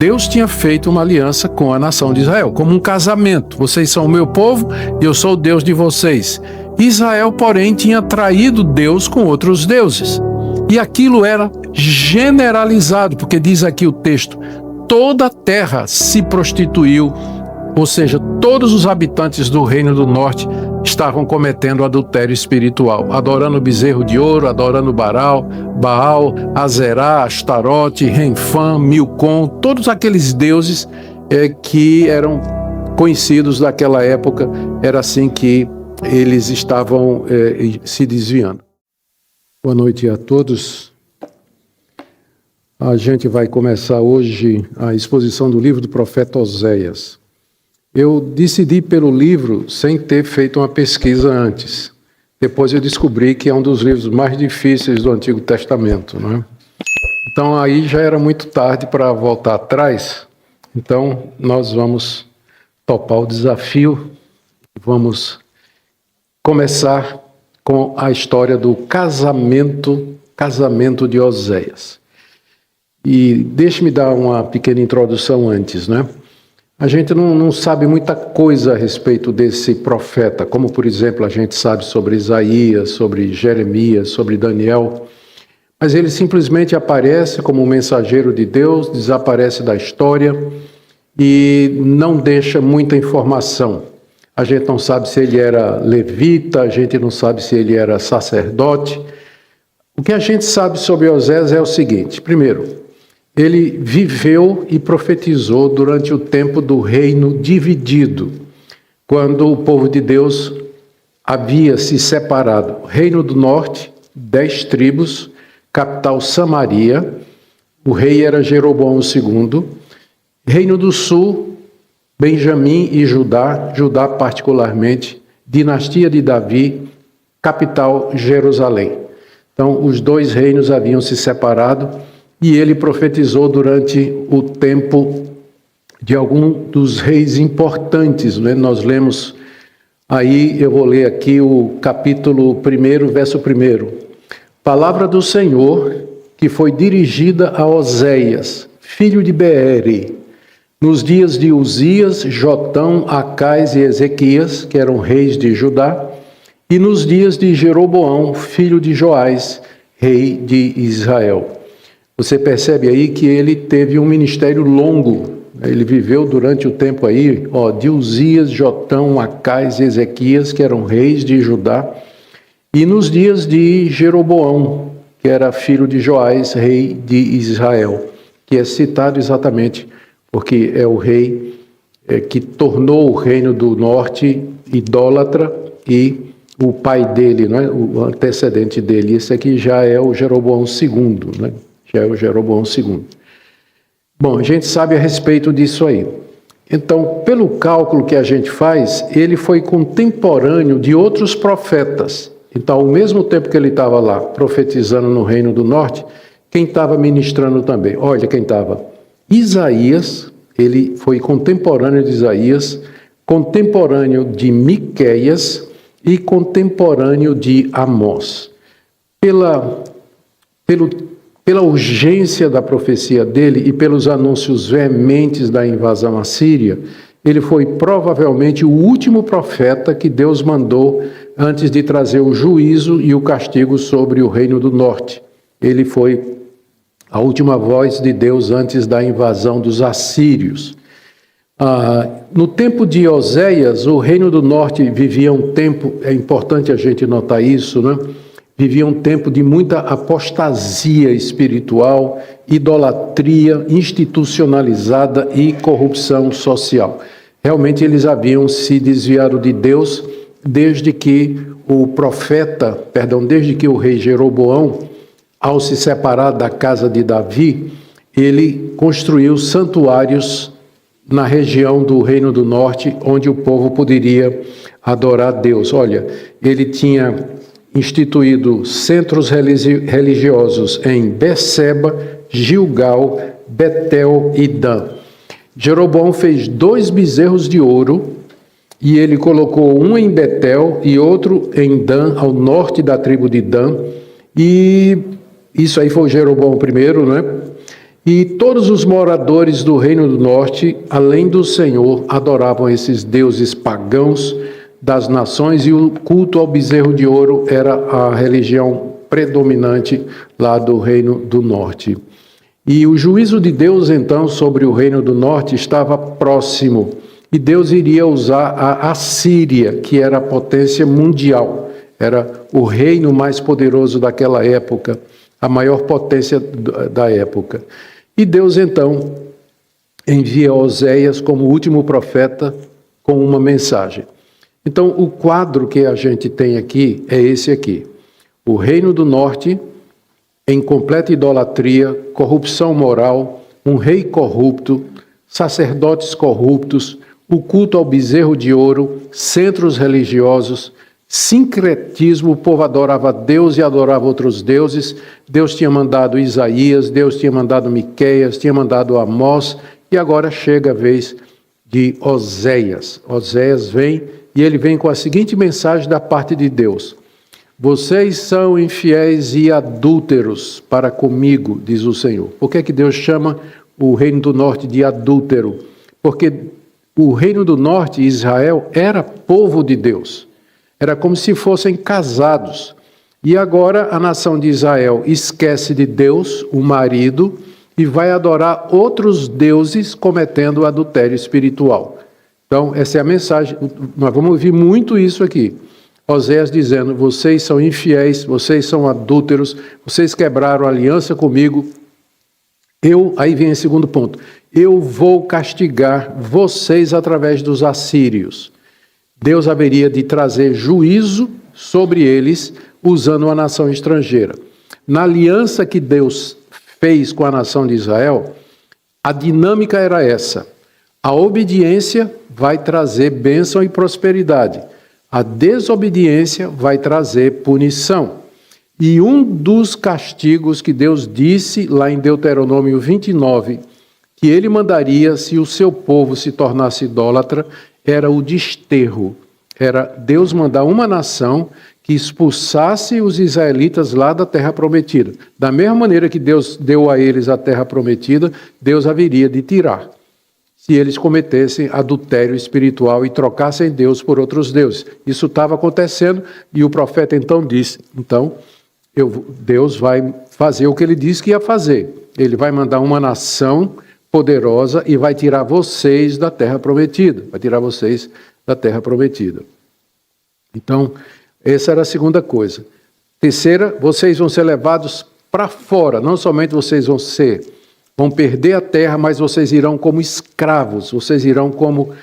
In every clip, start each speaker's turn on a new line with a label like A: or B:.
A: Deus tinha feito uma aliança com a nação de Israel, como um casamento. Vocês são o meu povo e eu sou o Deus de vocês. Israel, porém, tinha traído Deus com outros deuses. E aquilo era generalizado, porque diz aqui o texto, toda a terra se prostituiu, ou seja, todos os habitantes do Reino do Norte estavam cometendo adultério espiritual, adorando bezerro de ouro, adorando Baal, Azerá, Astarote, Renfã, Milcom, todos aqueles deuses que eram conhecidos naquela época, era assim que eles estavam se desviando. Boa noite a todos. A gente vai começar hoje a exposição do livro do profeta Oséias. Eu decidi pelo livro sem ter feito uma pesquisa antes. Depois eu descobri que é um dos livros mais difíceis do Antigo Testamento, né? Então aí já era muito tarde para voltar atrás. Então nós vamos topar o desafio. Vamos começar com a história do casamento de Oséias. E deixe-me dar uma pequena introdução antes, né? A gente não sabe muita coisa a respeito desse profeta, como, por exemplo, a gente sabe sobre Isaías, sobre Jeremias, sobre Daniel, mas ele simplesmente aparece como um mensageiro de Deus, desaparece da história e não deixa muita informação. A gente não sabe se ele era levita, a gente não sabe se ele era sacerdote. O que a gente sabe sobre Oséias é o seguinte: primeiro, ele viveu e profetizou durante o tempo do reino dividido, quando o povo de Deus havia se separado. Reino do Norte, 10 tribos, capital Samaria, o rei era Jeroboão II. Reino do Sul, Benjamim e Judá particularmente, dinastia de Davi, capital Jerusalém. Então, os dois reinos haviam se separado e ele profetizou durante o tempo de algum dos reis importantes, né? Nós lemos aí, eu vou ler aqui o capítulo 1, verso 1. Palavra do Senhor que foi dirigida a Oséias, filho de Beeri, nos dias de Uzias, Jotão, Acais e Ezequias, que eram reis de Judá, e nos dias de Jeroboão, filho de Joás, rei de Israel. Você percebe aí que ele teve um ministério longo. Ele viveu durante o tempo aí, de Uzias, Jotão, Acais e Ezequias, que eram reis de Judá, e nos dias de Jeroboão, que era filho de Joás, rei de Israel, que é citado exatamente porque é o rei que tornou o reino do norte idólatra, e o pai dele, né, o antecedente dele, esse aqui já é o Jeroboão II, né? Já é o Jeroboão II. Bom, a gente sabe a respeito disso aí. Então, pelo cálculo que a gente faz, ele foi contemporâneo de outros profetas. Então, ao mesmo tempo que ele estava lá profetizando no Reino do Norte, quem estava ministrando também? Olha quem estava. Isaías, ele foi contemporâneo de Isaías, contemporâneo de Miqueias e contemporâneo de Amós. Pela urgência da profecia dele e pelos anúncios veementes da invasão assíria, ele foi provavelmente o último profeta que Deus mandou antes de trazer o juízo e o castigo sobre o Reino do Norte. Ele foi a última voz de Deus antes da invasão dos assírios. No tempo de Oséias, o Reino do Norte vivia um tempo, é importante a gente notar isso, né? Vivia um tempo de muita apostasia espiritual, idolatria institucionalizada e corrupção social. Realmente eles haviam se desviado de Deus desde que desde que o rei Jeroboão, ao se separar da casa de Davi, ele construiu santuários na região do Reino do Norte, onde o povo poderia adorar Deus. Olha, ele tinha instituído centros religiosos em Beceba, Gilgal, Betel e Dan. Jeroboão fez 2 bezerros de ouro e ele colocou um em Betel e outro em Dan, ao norte da tribo de Dan. E isso aí foi Jeroboão I, né? E todos os moradores do Reino do Norte, além do Senhor, adoravam esses deuses pagãos das nações, e o culto ao bezerro de ouro era a religião predominante lá do Reino do Norte. E o juízo de Deus, então, sobre o Reino do Norte estava próximo. E Deus iria usar a Assíria, que era a potência mundial, era o reino mais poderoso daquela época, a maior potência da época. E Deus, então, envia Oséias como último profeta com uma mensagem. Então, o quadro que a gente tem aqui é esse aqui. O Reino do Norte, em completa idolatria, corrupção moral, um rei corrupto, sacerdotes corruptos, o culto ao bezerro de ouro, centros religiosos, sincretismo, o povo adorava Deus e adorava outros deuses. Deus tinha mandado Isaías, Deus tinha mandado Miqueias, tinha mandado Amós, e agora chega a vez de Oséias. Oséias vem, e ele vem com a seguinte mensagem da parte de Deus: vocês são infiéis e adúlteros para comigo, diz o Senhor. Por que Deus chama o Reino do Norte de adúltero? Porque o Reino do Norte, Israel, era povo de Deus. Era como se fossem casados. E agora a nação de Israel esquece de Deus, o marido, e vai adorar outros deuses, cometendo adultério espiritual. Então, essa é a mensagem. Nós vamos ouvir muito isso aqui. Oséias dizendo: vocês são infiéis, vocês são adúlteros, vocês quebraram a aliança comigo. Aí vem o segundo ponto. Eu vou castigar vocês através dos assírios. Deus haveria de trazer juízo sobre eles usando uma nação estrangeira. Na aliança que Deus fez com a nação de Israel, a dinâmica era essa: a obediência vai trazer bênção e prosperidade, a desobediência vai trazer punição. E um dos castigos que Deus disse lá em Deuteronômio 29, que ele mandaria se o seu povo se tornasse idólatra, era o desterro. Era Deus mandar uma nação que expulsasse os israelitas lá da terra prometida. Da mesma maneira que Deus deu a eles a terra prometida, Deus haveria de tirar, se eles cometessem adultério espiritual e trocassem Deus por outros deuses. Isso estava acontecendo, e o profeta então disse: Deus vai fazer o que ele disse que ia fazer. Ele vai mandar uma nação poderosa e vai tirar vocês da terra prometida. Vai tirar vocês da terra prometida. Então, essa era a segunda coisa. Terceira, vocês vão ser levados para fora. Não somente vocês vão perder a terra, mas vocês irão como escravos. Vocês irão como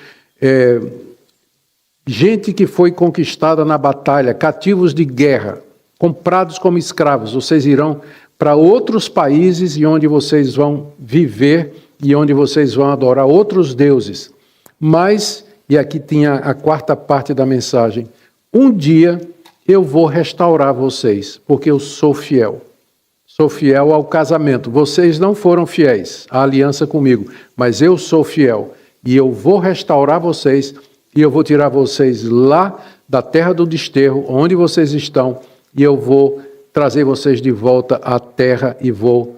A: gente que foi conquistada na batalha, cativos de guerra, comprados como escravos. Vocês irão para outros países e onde vocês vão viver e onde vocês vão adorar outros deuses. Mas, e aqui tinha a quarta parte da mensagem: um dia eu vou restaurar vocês, porque eu sou fiel. Sou fiel ao casamento. Vocês não foram fiéis à aliança comigo, mas eu sou fiel. E eu vou restaurar vocês, e eu vou tirar vocês lá da terra do desterro, onde vocês estão, e eu vou trazer vocês de volta à terra e vou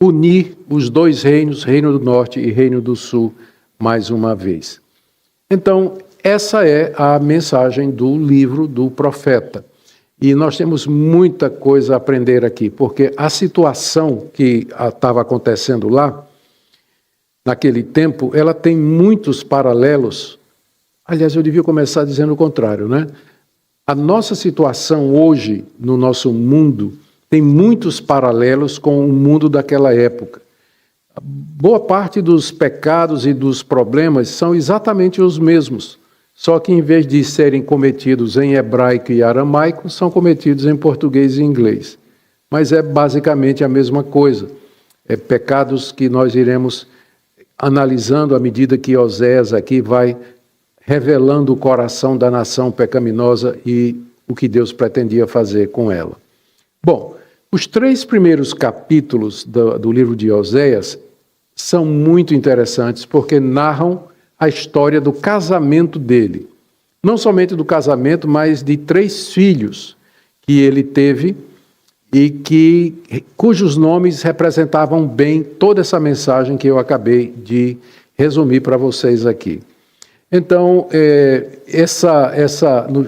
A: unir os dois reinos, Reino do Norte e Reino do Sul, mais uma vez. Então, essa é a mensagem do livro do profeta. E nós temos muita coisa a aprender aqui, porque a situação que estava acontecendo lá, naquele tempo, ela tem muitos paralelos. Aliás, eu devia começar dizendo o contrário, né? A nossa situação hoje, no nosso mundo, tem muitos paralelos com o mundo daquela época. Boa parte dos pecados e dos problemas são exatamente os mesmos, só que em vez de serem cometidos em hebraico e aramaico, são cometidos em português e inglês. Mas é basicamente a mesma coisa. É pecados que nós iremos analisando à medida que Oséias aqui vai revelando o coração da nação pecaminosa e o que Deus pretendia fazer com ela. Bom, os 3 primeiros capítulos do livro de Oséias são muito interessantes porque narram a história do casamento dele. Não somente do casamento, mas de 3 filhos que ele teve e cujos nomes representavam bem toda essa mensagem que eu acabei de resumir para vocês aqui. Então,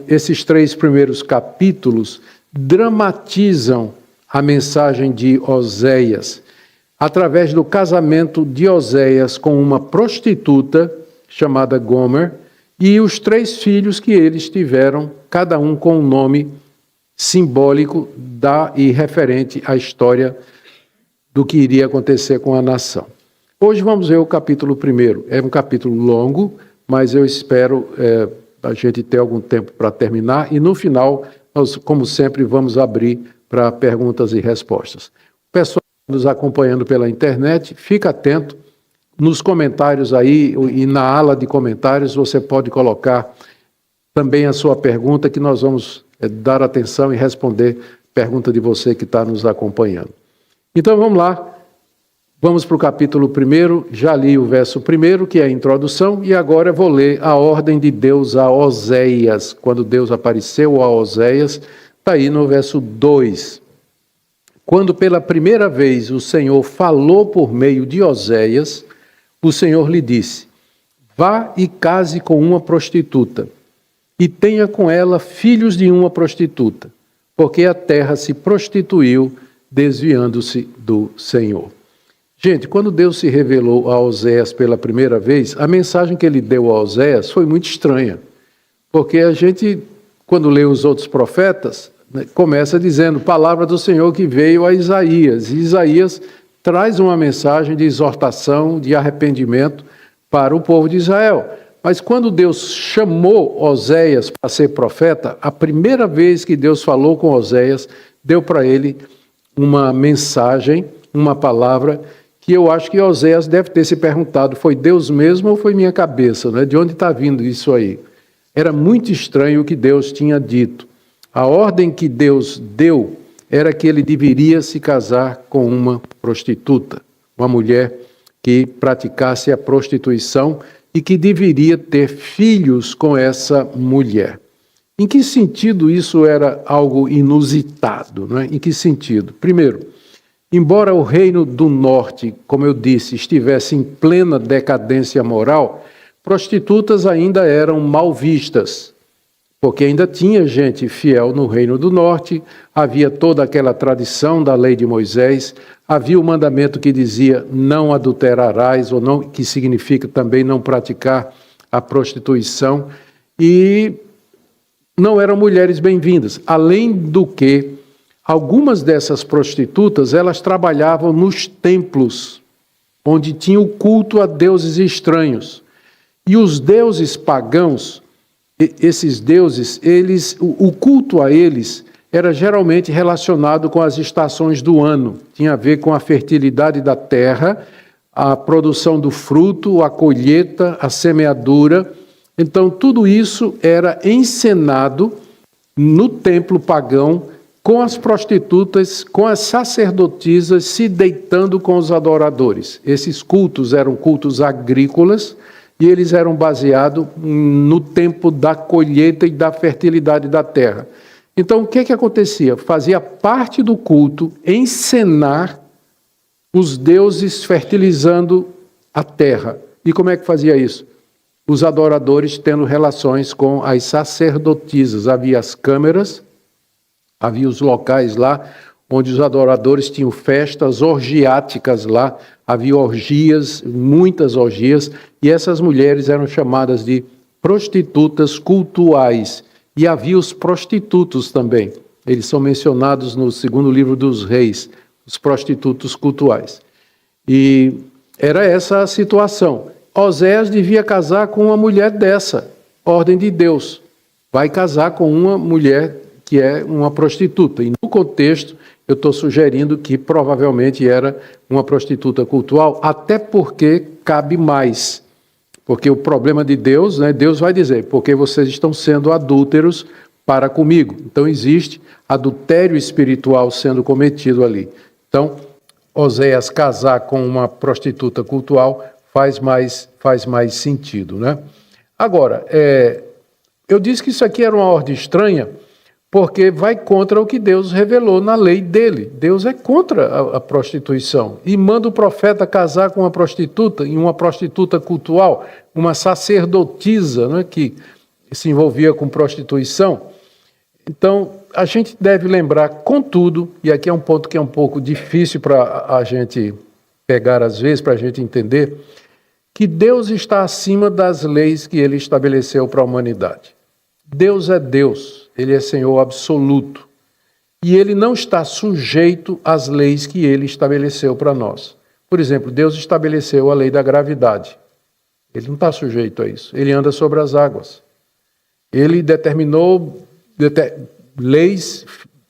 A: esses 3 primeiros capítulos dramatizam a mensagem de Oséias, através do casamento de Oséias com uma prostituta chamada Gomer, e os 3 filhos que eles tiveram, cada um com um nome simbólico e referente à história do que iria acontecer com a nação. Hoje vamos ver o capítulo 1. É um capítulo longo, mas eu espero a gente ter algum tempo para terminar, e no final, nós, como sempre, vamos abrir para perguntas e respostas. O pessoal nos acompanhando pela internet, fica atento. Nos comentários aí e na ala de comentários você pode colocar também a sua pergunta, que nós vamos dar atenção e responder a pergunta de você que está nos acompanhando. Então vamos lá, vamos para o capítulo 1, já li o verso 1, que é a introdução, e agora eu vou ler a ordem de Deus a Oséias, quando Deus apareceu a Oséias, está aí no verso 2. Quando pela primeira vez o Senhor falou por meio de Oséias, o Senhor lhe disse: vá e case com uma prostituta, e tenha com ela filhos de uma prostituta, porque a terra se prostituiu, desviando-se do Senhor. Gente, quando Deus se revelou a Oséias pela primeira vez, a mensagem que ele deu a Oséias foi muito estranha, porque a gente, quando lê os outros profetas, começa dizendo, palavra do Senhor que veio a Isaías, e Isaías traz uma mensagem de exortação, de arrependimento para o povo de Israel. Mas quando Deus chamou Oséias para ser profeta, a primeira vez que Deus falou com Oséias, deu para ele uma mensagem, uma palavra, que eu acho que Oséias deve ter se perguntado, foi Deus mesmo ou foi minha cabeça? Né? De onde está vindo isso aí? Era muito estranho o que Deus tinha dito. A ordem que Deus deu era que ele deveria se casar com uma prostituta, uma mulher que praticasse a prostituição e que deveria ter filhos com essa mulher. Em que sentido isso era algo inusitado? Não é? Em que sentido? Primeiro, embora o reino do norte, como eu disse, estivesse em plena decadência moral, prostitutas ainda eram mal vistas, porque ainda tinha gente fiel no reino do norte, havia toda aquela tradição da lei de Moisés, havia o mandamento que dizia não adulterarás, ou não, que significa também não praticar a prostituição, e não eram mulheres bem-vindas. Além do que, algumas dessas prostitutas, elas trabalhavam nos templos, onde tinha o culto a deuses estranhos. E os deuses pagãos, esses deuses, o culto a eles era geralmente relacionado com as estações do ano. Tinha a ver com a fertilidade da terra, a produção do fruto, a colheita, a semeadura. Então, tudo isso era encenado no templo pagão, com as prostitutas, com as sacerdotisas se deitando com os adoradores. Esses cultos eram cultos agrícolas, e eles eram baseados no tempo da colheita e da fertilidade da terra. Então, o que acontecia? Fazia parte do culto encenar os deuses fertilizando a terra. E como é que fazia isso? Os adoradores tendo relações com as sacerdotisas. Havia as câmeras, havia os locais lá onde os adoradores tinham festas orgiáticas lá, havia orgias, muitas orgias, e essas mulheres eram chamadas de prostitutas cultuais. E havia os prostitutos também. Eles são mencionados no 2º livro dos Reis, os prostitutos cultuais. E era essa a situação. Oséias devia casar com uma mulher dessa, ordem de Deus. Vai casar com uma mulher que é uma prostituta. E no contexto, eu estou sugerindo que provavelmente era uma prostituta cultual, até porque cabe mais. Porque o problema de Deus, né, Deus vai dizer, porque vocês estão sendo adúlteros para comigo. Então existe adultério espiritual sendo cometido ali. Então, Oséias casar com uma prostituta cultual faz mais sentido, né? Agora, eu disse que isso aqui era uma ordem estranha, porque vai contra o que Deus revelou na lei dele. Deus é contra a prostituição e manda o profeta casar com uma prostituta, e uma prostituta cultual, uma sacerdotisa, não é, que se envolvia com prostituição. Então, a gente deve lembrar, contudo, e aqui é um ponto que é um pouco difícil para a gente pegar às vezes, para a gente entender, que Deus está acima das leis que ele estabeleceu para a humanidade. Deus é Deus, ele é Senhor absoluto. E ele não está sujeito às leis que ele estabeleceu para nós. Por exemplo, Deus estabeleceu a lei da gravidade. Ele não está sujeito a isso. Ele anda sobre as águas. Ele determinou leis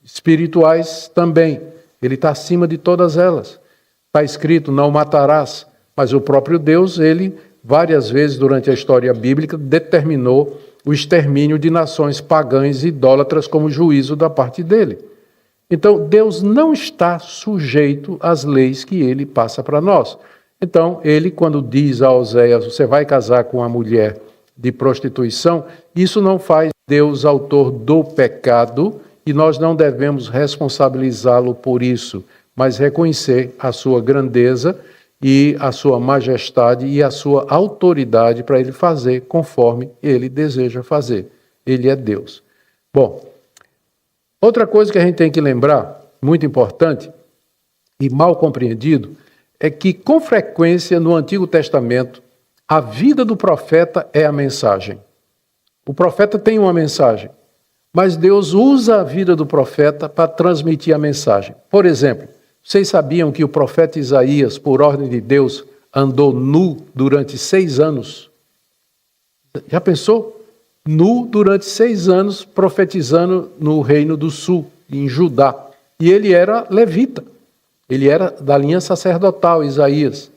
A: espirituais também. Ele está acima de todas elas. Está escrito, não matarás. Mas o próprio Deus, ele, várias vezes durante a história bíblica, determinou o extermínio de nações pagãs e idólatras como juízo da parte dele. Então, Deus não está sujeito às leis que ele passa para nós. Então, ele, quando diz a Oséias, você vai casar com uma mulher de prostituição, isso não faz Deus autor do pecado e nós não devemos responsabilizá-lo por isso, mas reconhecer a sua grandeza e a sua majestade e a sua autoridade para ele fazer conforme ele deseja fazer. Ele é Deus. Bom, outra coisa que a gente tem que lembrar, muito importante e mal compreendido, é que com frequência no Antigo Testamento a vida do profeta é a mensagem. O profeta tem uma mensagem, mas Deus usa a vida do profeta para transmitir a mensagem. Por exemplo, vocês sabiam que o profeta Isaías, por ordem de Deus, andou nu durante 6 anos? Já pensou? Nu durante 6 anos, profetizando no Reino do Sul, em Judá. E ele era levita. Ele era da linha sacerdotal, Isaías.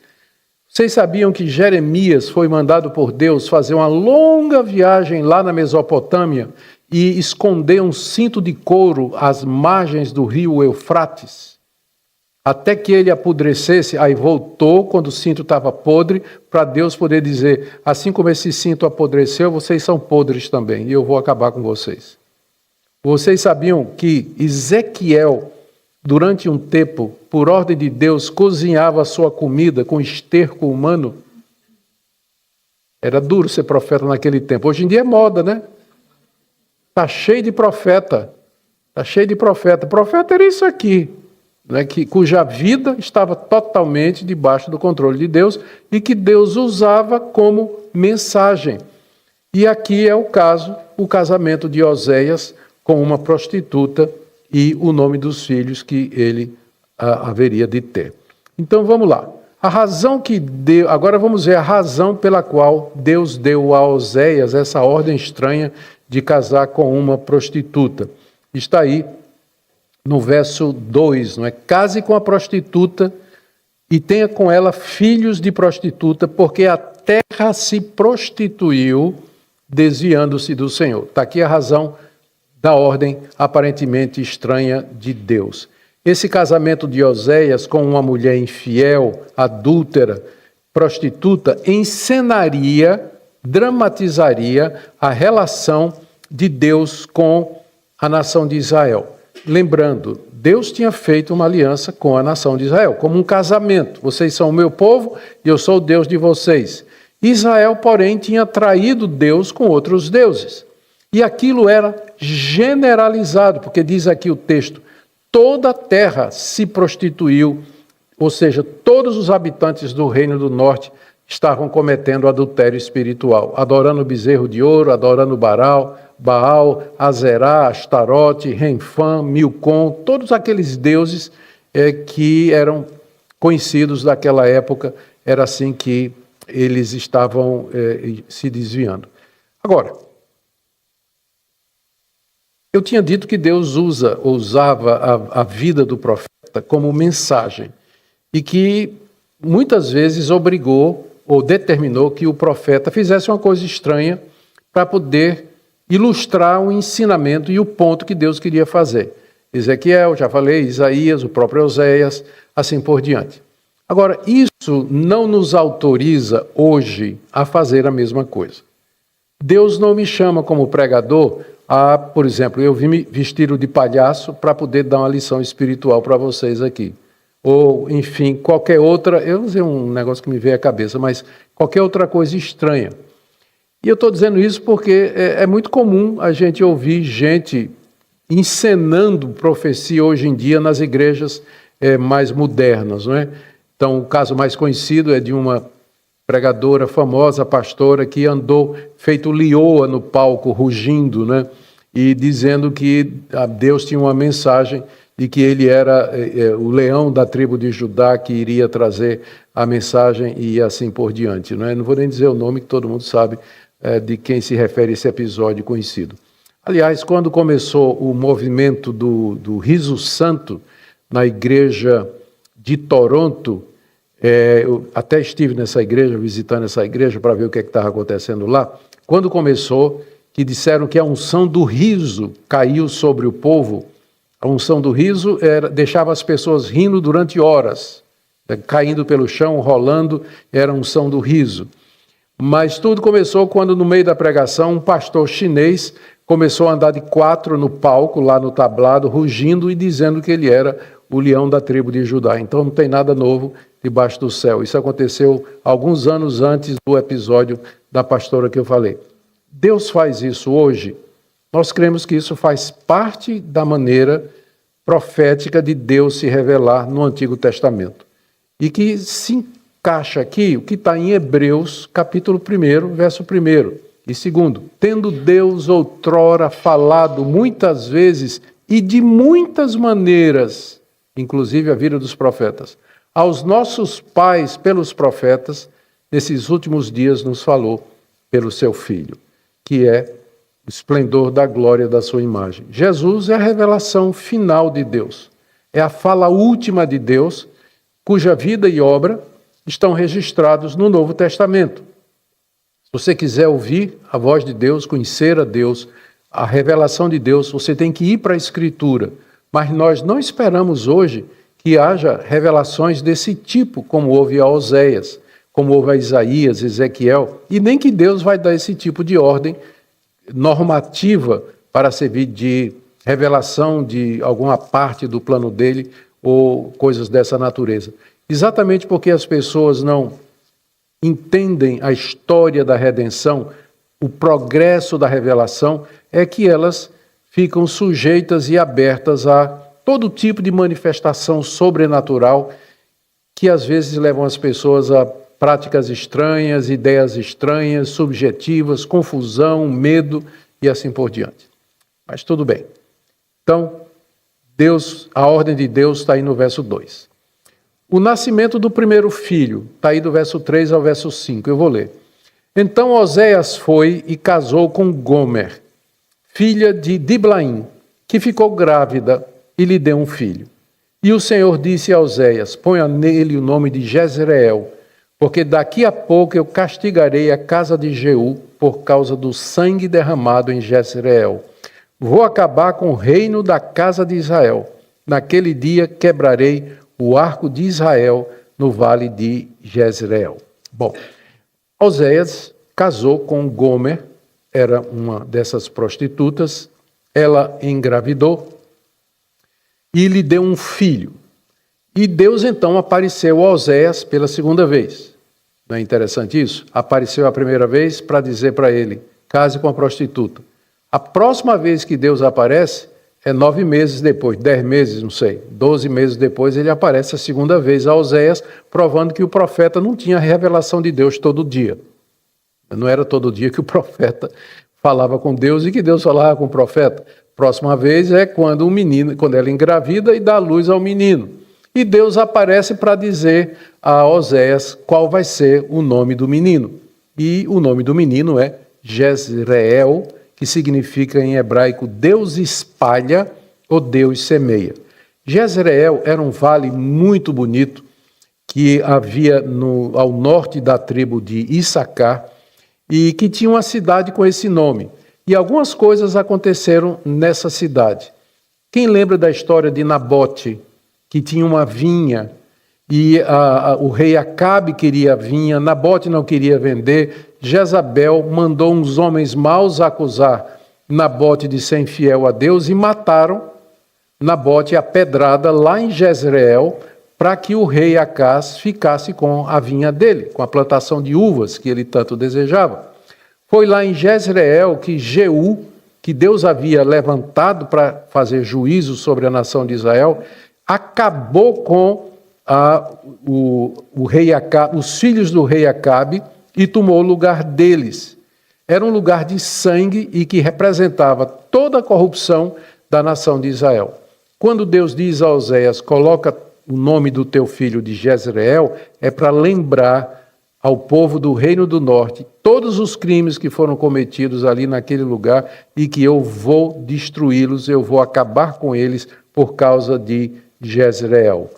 A: Vocês sabiam que Jeremias foi mandado por Deus fazer uma longa viagem lá na Mesopotâmia e esconder um cinto de couro às margens do rio Eufrates? Até que ele apodrecesse, aí voltou quando o cinto estava podre, para Deus poder dizer, assim como esse cinto apodreceu, vocês são podres também, e eu vou acabar com vocês. Vocês sabiam que Ezequiel, durante um tempo, por ordem de Deus, cozinhava a sua comida com esterco humano? Era duro ser profeta naquele tempo. Hoje em dia é moda, né? Está cheio de profeta. Está cheio de profeta. Profeta era isso aqui. Né, cuja vida estava totalmente debaixo do controle de Deus e que Deus usava como mensagem. E aqui é o caso, o casamento de Oséias com uma prostituta e o nome dos filhos que ele haveria de ter. Então vamos lá. A razão que deu, agora vamos ver a razão pela qual Deus deu a Oséias essa ordem estranha de casar com uma prostituta. Está aí no verso 2, não é? Case com a prostituta e tenha com ela filhos de prostituta, porque a terra se prostituiu, desviando-se do Senhor. Está aqui a razão da ordem aparentemente estranha de Deus. Esse casamento de Oséias com uma mulher infiel, adúltera, prostituta, encenaria, dramatizaria a relação de Deus com a nação de Israel. Lembrando, Deus tinha feito uma aliança com a nação de Israel, como um casamento. Vocês são o meu povo e eu sou o Deus de vocês. Israel, porém, tinha traído Deus com outros deuses. E aquilo era generalizado, porque diz aqui o texto, toda a terra se prostituiu, ou seja, todos os habitantes do Reino do Norte estavam cometendo adultério espiritual, adorando bezerro de ouro, adorando Baal, Azerá, Astarote, Renfã, Milcom, todos aqueles deuses que eram conhecidos daquela época, era assim que eles estavam se desviando. Agora, eu tinha dito que Deus usava a vida do profeta como mensagem e que muitas vezes obrigou ou determinou que o profeta fizesse uma coisa estranha para poder ilustrar o ensinamento e o ponto que Deus queria fazer. Ezequiel, já falei, Isaías, o próprio Oséias, assim por diante. Agora, isso não nos autoriza hoje a fazer a mesma coisa. Deus não me chama como pregador por exemplo, eu vim me vestir de palhaço para poder dar uma lição espiritual para vocês aqui. Ou, enfim, qualquer outra, eu não sei um negócio que me veio à cabeça, mas qualquer outra coisa estranha. E eu estou dizendo isso porque é muito comum a gente ouvir gente encenando profecia hoje em dia nas igrejas mais modernas, não é? Então, o caso mais conhecido é de uma pregadora famosa, pastora, que andou feito leoa no palco, rugindo, né? E dizendo que Deus tinha uma mensagem de que ele era o leão da tribo de Judá que iria trazer a mensagem e assim por diante, não é? Não vou nem dizer o nome, que todo mundo sabe de quem se refere esse episódio conhecido. Aliás, quando começou o movimento do Riso Santo na igreja de Toronto, eu até estive nessa igreja, visitando essa igreja para ver o que estava acontecendo lá. Quando começou, que disseram que a unção do riso caiu sobre o povo, a unção do riso deixava as pessoas rindo durante horas, caindo pelo chão, rolando, era a unção do riso. Mas tudo começou quando, no meio da pregação, um pastor chinês começou a andar de 4 no palco, lá no tablado, rugindo e dizendo que ele era o leão da tribo de Judá. Então não tem nada novo debaixo do céu. Isso aconteceu alguns anos antes do episódio da pastora que eu falei. Deus faz isso hoje. Nós cremos que isso faz parte da maneira profética de Deus se revelar no Antigo Testamento. E que se encaixa aqui o que está em Hebreus, capítulo 1, verso 1 e 2. Tendo Deus outrora falado muitas vezes e de muitas maneiras, inclusive a vida dos profetas, aos nossos pais pelos profetas, nesses últimos dias nos falou pelo seu Filho, que é o esplendor da glória da sua imagem. Jesus é a revelação final de Deus. É a fala última de Deus, cuja vida e obra estão registrados no Novo Testamento. Se você quiser ouvir a voz de Deus, conhecer a Deus, a revelação de Deus, você tem que ir para a Escritura. Mas nós não esperamos hoje que haja revelações desse tipo, como houve a Oséias, como houve a Isaías, Ezequiel, e nem que Deus vai dar esse tipo de ordem normativa para servir de revelação de alguma parte do plano dele ou coisas dessa natureza. Exatamente porque as pessoas não entendem a história da redenção, o progresso da revelação, é que elas ficam sujeitas e abertas a todo tipo de manifestação sobrenatural que às vezes levam as pessoas a práticas estranhas, ideias estranhas, subjetivas, confusão, medo e assim por diante. Mas tudo bem. Então, a ordem de Deus está aí no verso 2. O nascimento do primeiro filho, está aí do verso 3 ao verso 5, eu vou ler. Então Oséias foi e casou com Gomer, filha de Diblaim, que ficou grávida e lhe deu um filho. E o Senhor disse a Oséias: ponha nele o nome de Jezreel, porque daqui a pouco eu castigarei a casa de Jeú por causa do sangue derramado em Jezreel. Vou acabar com o reino da casa de Israel. Naquele dia quebrarei o arco de Israel no vale de Jezreel. Bom, Oséias casou com Gomer, era uma dessas prostitutas, ela engravidou e lhe deu um filho. E Deus então apareceu a Oséias pela segunda vez. Não é interessante isso? Apareceu a primeira vez para dizer para ele: case com a prostituta. A próxima vez que Deus aparece é 9 meses depois, 10 meses, não sei, 12 meses depois, ele aparece a segunda vez a Oséias, provando que o profeta não tinha a revelação de Deus todo dia. Não era todo dia que o profeta falava com Deus e que Deus falava com o profeta. Próxima vez é quando quando ela engravida e dá luz ao menino. E Deus aparece para dizer a Oséias qual vai ser o nome do menino. E o nome do menino é Jezreel, que significa em hebraico Deus espalha ou Deus semeia. Jezreel era um vale muito bonito que havia ao norte da tribo de Issacar e que tinha uma cidade com esse nome. E algumas coisas aconteceram nessa cidade. Quem lembra da história de Nabote, que tinha uma vinha e o rei Acabe queria a vinha, Nabote não queria vender, Jezabel mandou uns homens maus acusar Nabote de ser infiel a Deus e mataram Nabote a pedrada lá em Jezreel, para que o rei Acaz ficasse com a vinha dele, com a plantação de uvas que ele tanto desejava. Foi lá em Jezreel que Jeú, que Deus havia levantado para fazer juízo sobre a nação de Israel, acabou com o rei Acabe, os filhos do rei Acabe, e tomou o lugar deles. Era um lugar de sangue e que representava toda a corrupção da nação de Israel. Quando Deus diz a Oséias, coloca o nome do teu filho de Jezreel, é para lembrar ao povo do Reino do Norte todos os crimes que foram cometidos ali naquele lugar e que eu vou destruí-los, eu vou acabar com eles por causa de Jezreel.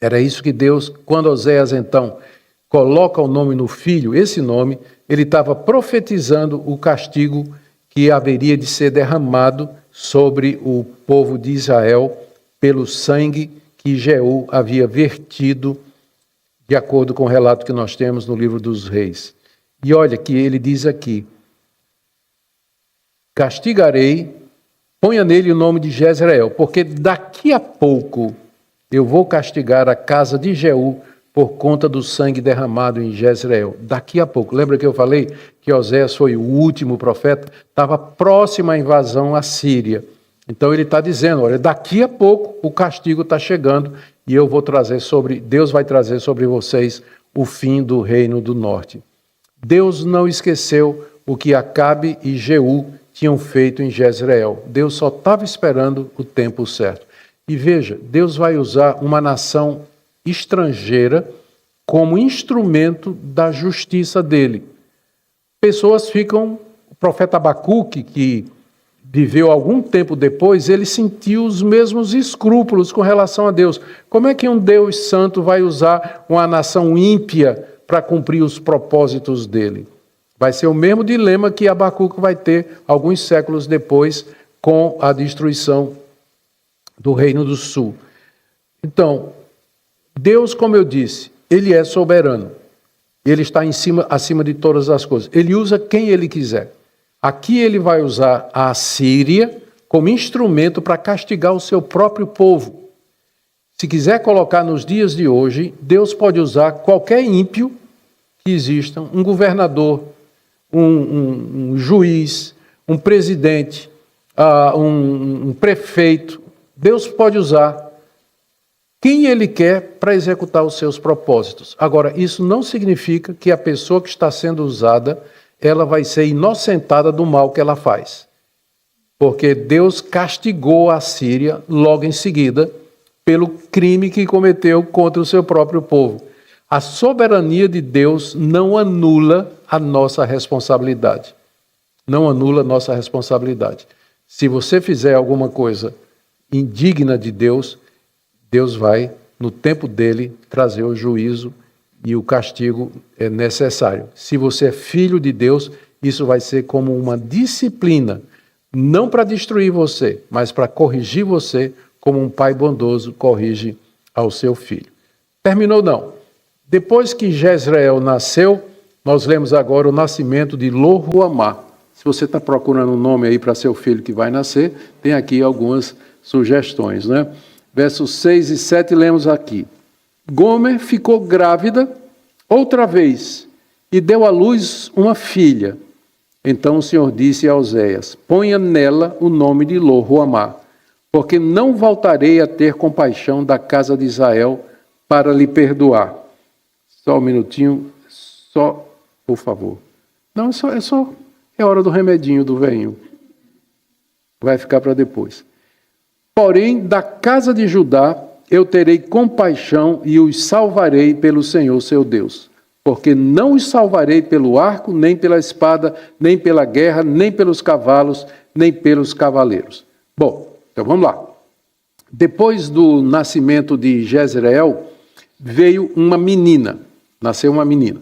A: Era isso que Deus, quando Oséias então coloca o nome no filho, esse nome, ele estava profetizando o castigo que haveria de ser derramado sobre o povo de Israel pelo sangue que Jeú havia vertido, de acordo com o relato que nós temos no livro dos Reis. E olha que ele diz aqui: castigarei, ponha nele o nome de Jezreel, porque daqui a pouco eu vou castigar a casa de Jeú por conta do sangue derramado em Jezreel. Daqui a pouco. Lembra que eu falei que Oséias foi o último profeta? Estava próximo à invasão assíria. Então ele está dizendo, olha, daqui a pouco o castigo está chegando e eu vou trazer Deus vai trazer sobre vocês o fim do reino do norte. Deus não esqueceu o que Acabe e Jeú tinham feito em Jezreel. Deus só estava esperando o tempo certo. E veja, Deus vai usar uma nação estrangeira como instrumento da justiça dele. Pessoas ficam... O profeta Abacuque, que viveu algum tempo depois, ele sentiu os mesmos escrúpulos com relação a Deus. Como é que um Deus santo vai usar uma nação ímpia para cumprir os propósitos dele? Vai ser o mesmo dilema que Abacuque vai ter alguns séculos depois com a destruição do Reino do Sul. Então, Deus, como eu disse, ele é soberano. Ele está acima de todas as coisas. Ele usa quem ele quiser. Aqui ele vai usar a Assíria como instrumento para castigar o seu próprio povo. Se quiser colocar nos dias de hoje, Deus pode usar qualquer ímpio que exista, um governador, um juiz, um presidente, um prefeito. Deus pode usar quem ele quer para executar os seus propósitos. Agora, isso não significa que a pessoa que está sendo usada, ela vai ser inocentada do mal que ela faz. Porque Deus castigou a Síria logo em seguida pelo crime que cometeu contra o seu próprio povo. A soberania de Deus não anula a nossa responsabilidade. Não anula a nossa responsabilidade. Se você fizer alguma coisa indigna de Deus, Deus vai, no tempo dele, trazer o juízo e o castigo é necessário. Se você é filho de Deus, isso vai ser como uma disciplina, não para destruir você, mas para corrigir você, como um pai bondoso corrige ao seu filho. Terminou não. Depois que Jezreel nasceu, nós lemos agora o nascimento de Lo-Ruhamá. Se você está procurando um nome aí para seu filho que vai nascer, tem aqui algumas sugestões, né? Versos 6 e 7 lemos aqui. Gomer ficou grávida outra vez e deu à luz uma filha. Então o Senhor disse a Oséias: ponha nela o nome de Lo-Ruhamá, porque não voltarei a ter compaixão da casa de Israel para lhe perdoar. Só um minutinho, só, por favor. Não, é hora do remedinho do velhinho. Vai ficar para depois. Porém, da casa de Judá eu terei compaixão e os salvarei pelo Senhor seu Deus. Porque não os salvarei pelo arco, nem pela espada, nem pela guerra, nem pelos cavalos, nem pelos cavaleiros. Bom, então vamos lá. Depois do nascimento de Jezreel, veio uma menina. Nasceu uma menina.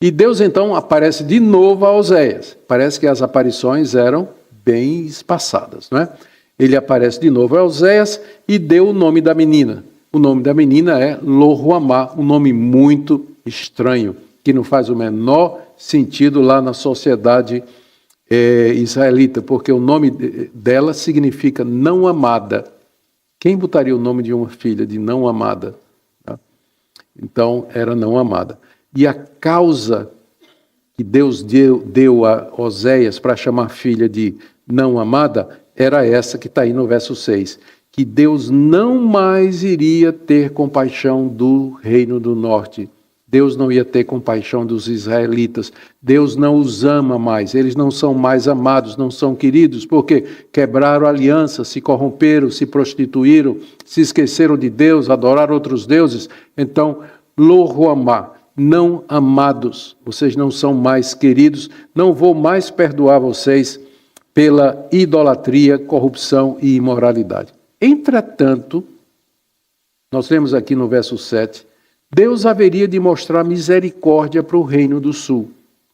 A: E Deus então aparece de novo a Oséias. Parece que as aparições eram bem espaçadas, não é? Ele aparece de novo a Oséias e deu o nome da menina. o nome da menina é Lo-Ruhamá, um nome muito estranho, que não faz o menor sentido lá na sociedade israelita, porque o nome dela significa não amada. Quem botaria o nome de uma filha de não amada? Tá? Então, era não amada. E a causa que Deus deu a Oséias para chamar a filha de não amada era essa que está aí no verso 6. Que Deus não mais iria ter compaixão do reino do norte. Deus não ia ter compaixão dos israelitas. Deus não os ama mais. Eles não são mais amados, não são queridos, porque quebraram a aliança, se corromperam, se prostituíram, se esqueceram de Deus, adoraram outros deuses. Então, Lo-Ruhamá, não amados, vocês não são mais queridos, não vou mais perdoar vocês pela idolatria, corrupção e imoralidade. Entretanto, nós lemos aqui no verso 7, Deus haveria de mostrar misericórdia para o Reino do Sul.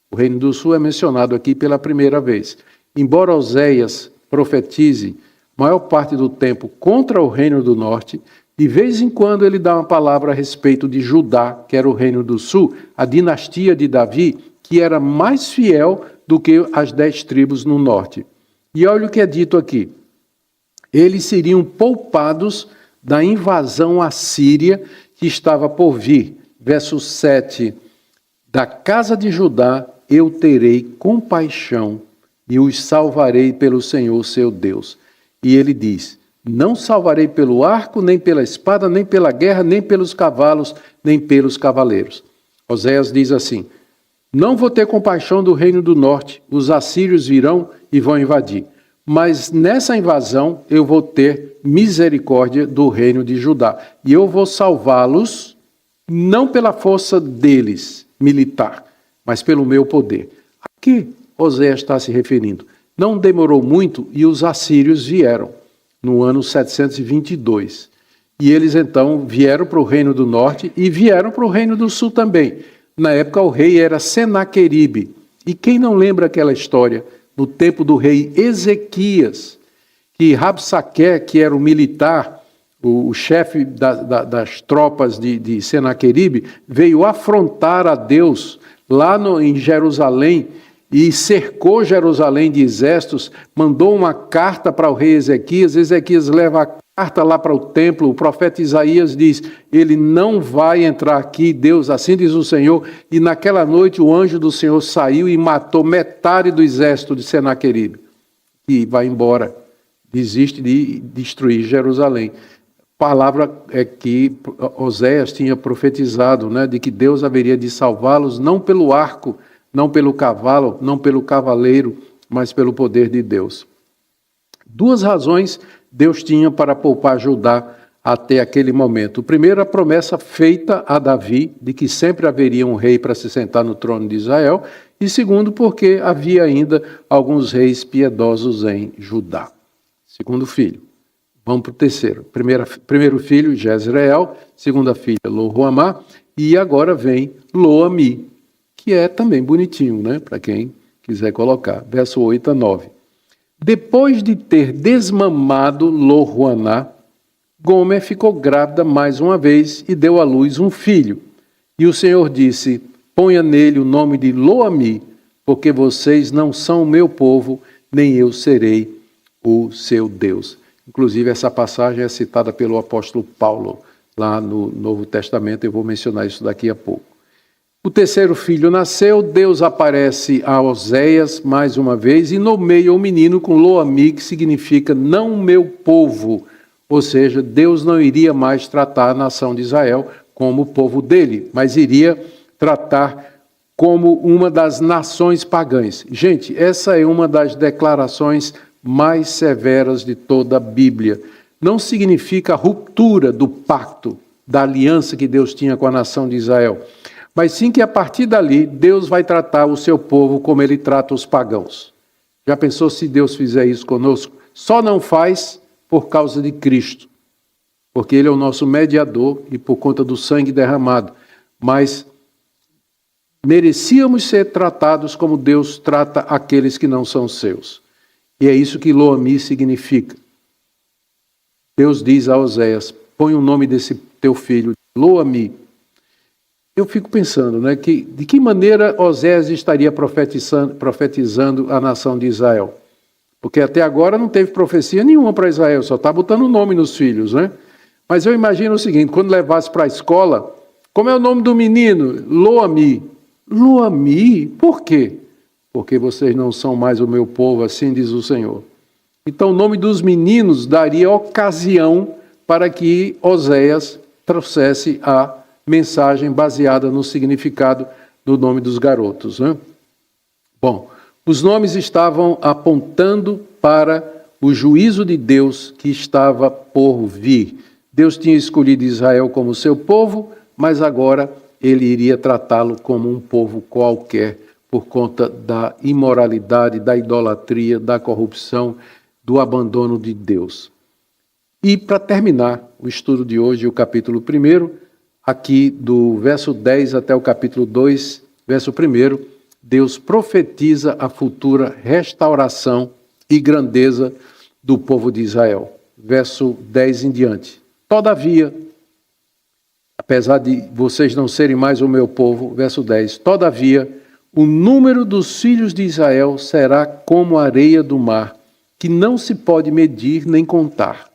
A: O Reino do Sul é mencionado aqui pela primeira vez. Embora Oséias profetize a maior parte do tempo contra o Reino do Norte, de vez em quando ele dá uma palavra a respeito de Judá, que era o Reino do Sul, a dinastia de Davi, que era mais fiel do que as 10 tribos no norte. E olha o que é dito aqui. Eles seriam poupados da invasão assíria que estava por vir. Verso 7. Da casa de Judá eu terei compaixão e os salvarei pelo Senhor seu Deus. E ele diz, não salvarei pelo arco, nem pela espada, nem pela guerra, nem pelos cavalos, nem pelos cavaleiros. Oséias diz assim, não vou ter compaixão do reino do norte, os assírios virão e vão invadir. Mas nessa invasão eu vou ter misericórdia do reino de Judá. E eu vou salvá-los, não pela força deles, militar, mas pelo meu poder. A que Oséias está se referindo? Não demorou muito e os assírios vieram, no ano 722. E eles então vieram para o reino do norte e vieram para o reino do sul também. Na época o rei era Senaqueribe. E quem não lembra aquela história? No tempo do rei Ezequias, que Rabsaque, que era o militar, o chefe das tropas de Senaqueribe, veio afrontar a Deus lá em Jerusalém e cercou Jerusalém de exércitos, mandou uma carta para o rei Ezequias. Ezequias leva a carta lá para o templo, o profeta Isaías diz, ele não vai entrar aqui, Deus, assim diz o Senhor, e naquela noite o anjo do Senhor saiu e matou metade do exército de Senaqueribe, e vai embora, desiste de destruir Jerusalém. Palavra é que Oséias tinha profetizado, né, de que Deus haveria de salvá-los não pelo arco, não pelo cavalo, não pelo cavaleiro, mas pelo poder de Deus. 2 razões Deus tinha para poupar Judá até aquele momento. O primeiro, a promessa feita a Davi, de que sempre haveria um rei para se sentar no trono de Israel. E segundo, porque havia ainda alguns reis piedosos em Judá. Segundo filho. Vamos para o terceiro. Primeiro filho, Jezreel. Segunda filha, Lo-Ruhamá. E agora vem Lo-Ami, que é também bonitinho, né? Para quem quiser colocar. Verso 8 a 9. Depois de ter desmamado Lo-Ruhamá, Gomer ficou grávida mais uma vez e deu à luz um filho. E o Senhor disse, ponha nele o nome de Lo-Ami, porque vocês não são o meu povo, nem eu serei o seu Deus. Inclusive, essa passagem é citada pelo apóstolo Paulo, lá no Novo Testamento, eu vou mencionar isso daqui a pouco. O terceiro filho nasceu, Deus aparece a Oséias mais uma vez e nomeia o menino com Lo-Ami, que significa não meu povo. Ou seja, Deus não iria mais tratar a nação de Israel como o povo dele, mas iria tratar como uma das nações pagãs. Gente, essa é uma das declarações mais severas de toda a Bíblia. Não significa a ruptura do pacto, da aliança que Deus tinha com a nação de Israel, mas sim que a partir dali Deus vai tratar o seu povo como ele trata os pagãos. Já pensou se Deus fizer isso conosco? Só não faz por causa de Cristo, porque ele é o nosso mediador e por conta do sangue derramado. Mas merecíamos ser tratados como Deus trata aqueles que não são seus. E é isso que Lo-Ami significa. Deus diz a Oséias, põe o nome desse teu filho, Lo-Ammi. Eu fico pensando, né, de que maneira Oséias estaria profetizando a nação de Israel? Porque até agora não teve profecia nenhuma para Israel, só está botando o nome nos filhos, né? Mas eu imagino o seguinte, quando levasse para a escola, como é o nome do menino? Lo-Ammi. Lo-Ammi? Por quê? Porque vocês não são mais o meu povo, assim diz o Senhor. Então o nome dos meninos daria ocasião para que Oséias trouxesse a mensagem baseada no significado do nome dos garotos, né? Bom, os nomes estavam apontando para o juízo de Deus que estava por vir. Deus tinha escolhido Israel como seu povo, mas agora ele iria tratá-lo como um povo qualquer, por conta da imoralidade, da idolatria, da corrupção, do abandono de Deus. E para terminar o estudo de hoje, o capítulo 1, aqui do verso 10 até o capítulo 2, verso 1, Deus profetiza a futura restauração e grandeza do povo de Israel. Verso 10 em diante. Todavia, apesar de vocês não serem mais o meu povo, verso 10, todavia, o número dos filhos de Israel será como a areia do mar, que não se pode medir nem contar.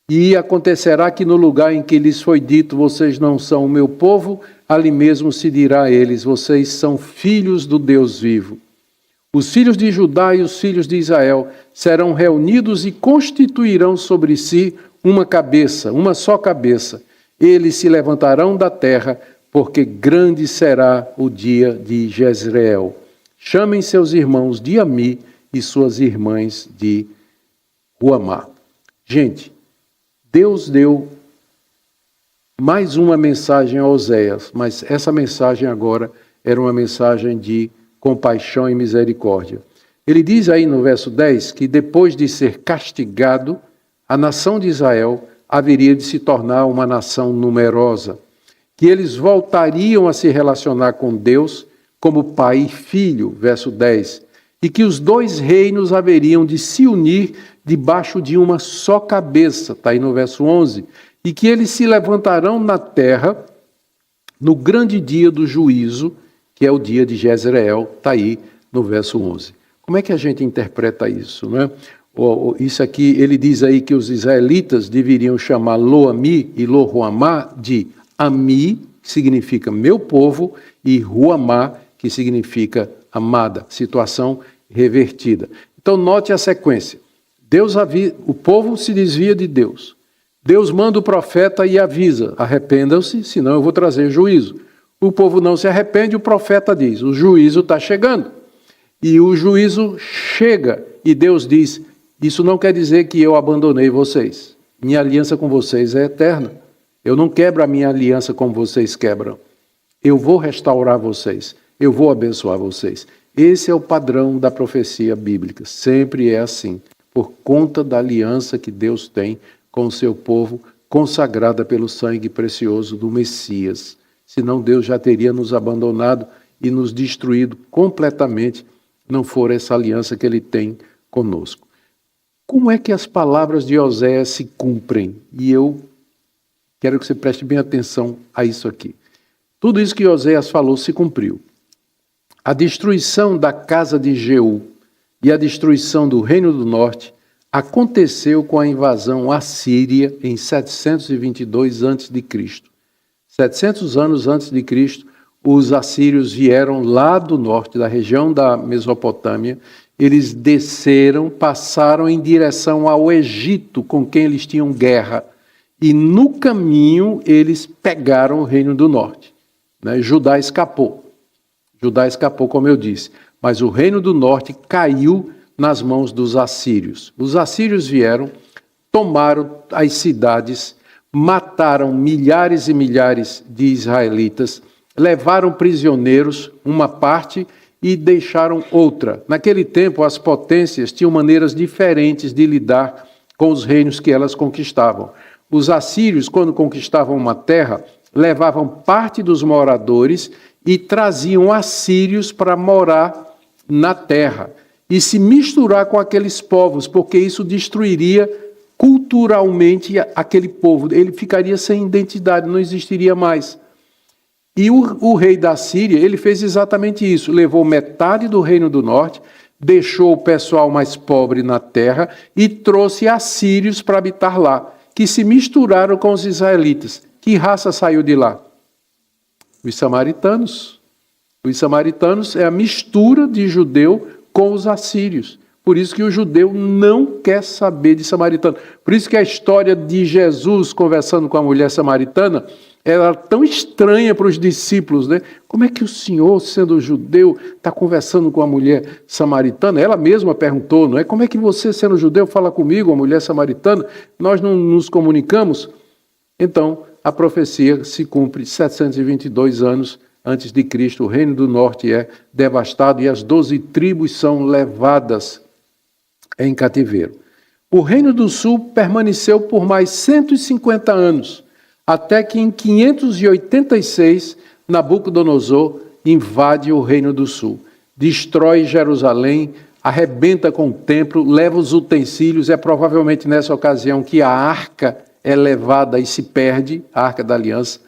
A: E acontecerá que no lugar em que lhes foi dito, vocês não são o meu povo, ali mesmo se dirá a eles, vocês são filhos do Deus vivo. Os filhos de Judá e os filhos de Israel serão reunidos e constituirão sobre si uma cabeça, uma só cabeça. Eles se levantarão da terra, porque grande será o dia de Jezreel. Chamem seus irmãos de Ami e suas irmãs de Ruamá. Gente, Deus deu mais uma mensagem a Oséias, mas essa mensagem agora era uma mensagem de compaixão e misericórdia. Ele diz aí no verso 10 que depois de ser castigado, a nação de Israel haveria de se tornar uma nação numerosa, que eles voltariam a se relacionar com Deus como pai e filho, verso 10, e que os dois reinos haveriam de se unir debaixo de uma só cabeça, está aí no verso 11, e que eles se levantarão na terra no grande dia do juízo, que é o dia de Jezreel, está aí no verso 11. Como é que a gente interpreta isso, né? Isso aqui, ele diz aí que os israelitas deveriam chamar Lo-Ammi e Lo-Ruamá de Ami, que significa meu povo, e Ruamá, que significa amada, situação revertida. Então note a sequência. O povo se desvia de Deus. Deus manda o profeta e avisa, arrependam-se, senão eu vou trazer juízo. O povo não se arrepende, o profeta diz, o juízo está chegando. E o juízo chega, e Deus diz, isso não quer dizer que eu abandonei vocês. Minha aliança com vocês é eterna. Eu não quebro a minha aliança como vocês quebram. Eu vou restaurar vocês. Eu vou abençoar vocês. Esse é o padrão da profecia bíblica. Sempre é assim. Por conta da aliança que Deus tem com o seu povo, consagrada pelo sangue precioso do Messias. Senão Deus já teria nos abandonado e nos destruído completamente, não for essa aliança que Ele tem conosco. Como é que as palavras de Oséias se cumprem? E eu quero que você preste bem atenção a isso aqui. Tudo isso que Oséias falou se cumpriu. A destruição da casa de Jeú e a destruição do Reino do Norte aconteceu com a invasão assíria em 722 a.C. 700 anos antes de Cristo, os assírios vieram lá do norte, da região da Mesopotâmia. Eles desceram, passaram em direção ao Egito, com quem eles tinham guerra. E no caminho eles pegaram o Reino do Norte. Judá escapou. Judá escapou, como eu disse. Mas o Reino do Norte caiu nas mãos dos assírios. Os assírios vieram, tomaram as cidades, mataram milhares e milhares de israelitas, levaram prisioneiros, uma parte, e deixaram outra. Naquele tempo, as potências tinham maneiras diferentes de lidar com os reinos que elas conquistavam. Os assírios, quando conquistavam uma terra, levavam parte dos moradores e traziam assírios para morar na terra e se misturar com aqueles povos, porque isso destruiria culturalmente aquele povo, ele ficaria sem identidade, não existiria mais. E o rei da Síria, ele fez exatamente isso, levou metade do reino do norte, deixou o pessoal mais pobre na terra e trouxe assírios para habitar lá, que se misturaram com os israelitas. Que raça saiu de lá? Os samaritanos. Os samaritanos é a mistura de judeu com os assírios. Por isso que o judeu não quer saber de samaritano. Por isso que a história de Jesus conversando com a mulher samaritana era tão estranha para os discípulos, né? Como é que o Senhor, sendo judeu, está conversando com a mulher samaritana? Ela mesma perguntou, não é? Como é que você, sendo judeu, fala comigo, a mulher samaritana? Nós não nos comunicamos? Então, a profecia se cumpre 722 anos antes de Cristo. O reino do norte é devastado e as 12 tribos são levadas em cativeiro. O reino do sul permaneceu por mais 150 anos, até que em 586, Nabucodonosor invade o reino do sul, destrói Jerusalém, arrebenta com o templo, leva os utensílios. É provavelmente nessa ocasião que a arca é levada e se perde, a arca da aliança,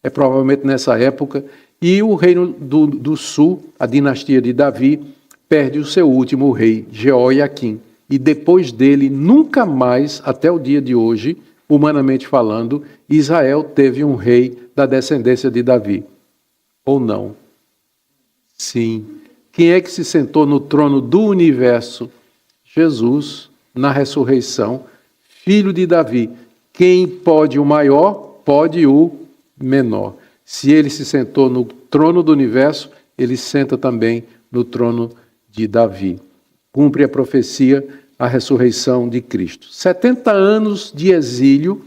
A: é provavelmente nessa época, e o reino do sul, a dinastia de Davi, perde o seu último rei, Jeoiaquim. E depois dele, nunca mais, até o dia de hoje, humanamente falando, Israel teve um rei da descendência de Davi. Ou não? Sim. Quem é que se sentou no trono do universo? Jesus, na ressurreição, filho de Davi. Quem pode o maior, pode o menor. Se ele se sentou no trono do universo, ele senta também no trono de Davi. Cumpre a profecia, a ressurreição de Cristo. 70 anos de exílio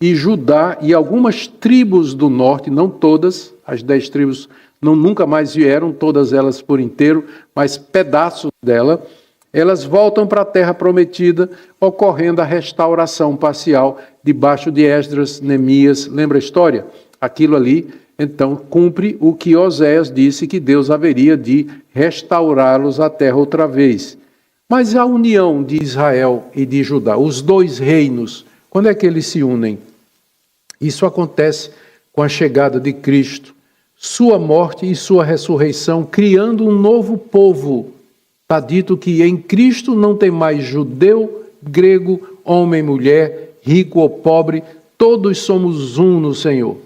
A: e Judá e algumas tribos do norte, não todas, as 10 tribos nunca mais vieram, todas elas por inteiro, mas pedaços dela, elas voltam para a terra prometida, ocorrendo a restauração parcial debaixo de Esdras, Neemias. Lembra a história? Aquilo ali, então, cumpre o que Oséias disse, que Deus haveria de restaurá-los à terra outra vez. Mas a união de Israel e de Judá, os dois reinos, quando é que eles se unem? Isso acontece com a chegada de Cristo, sua morte e sua ressurreição, criando um novo povo. Está dito que em Cristo não tem mais judeu, grego, homem, mulher, rico ou pobre, todos somos um no Senhor.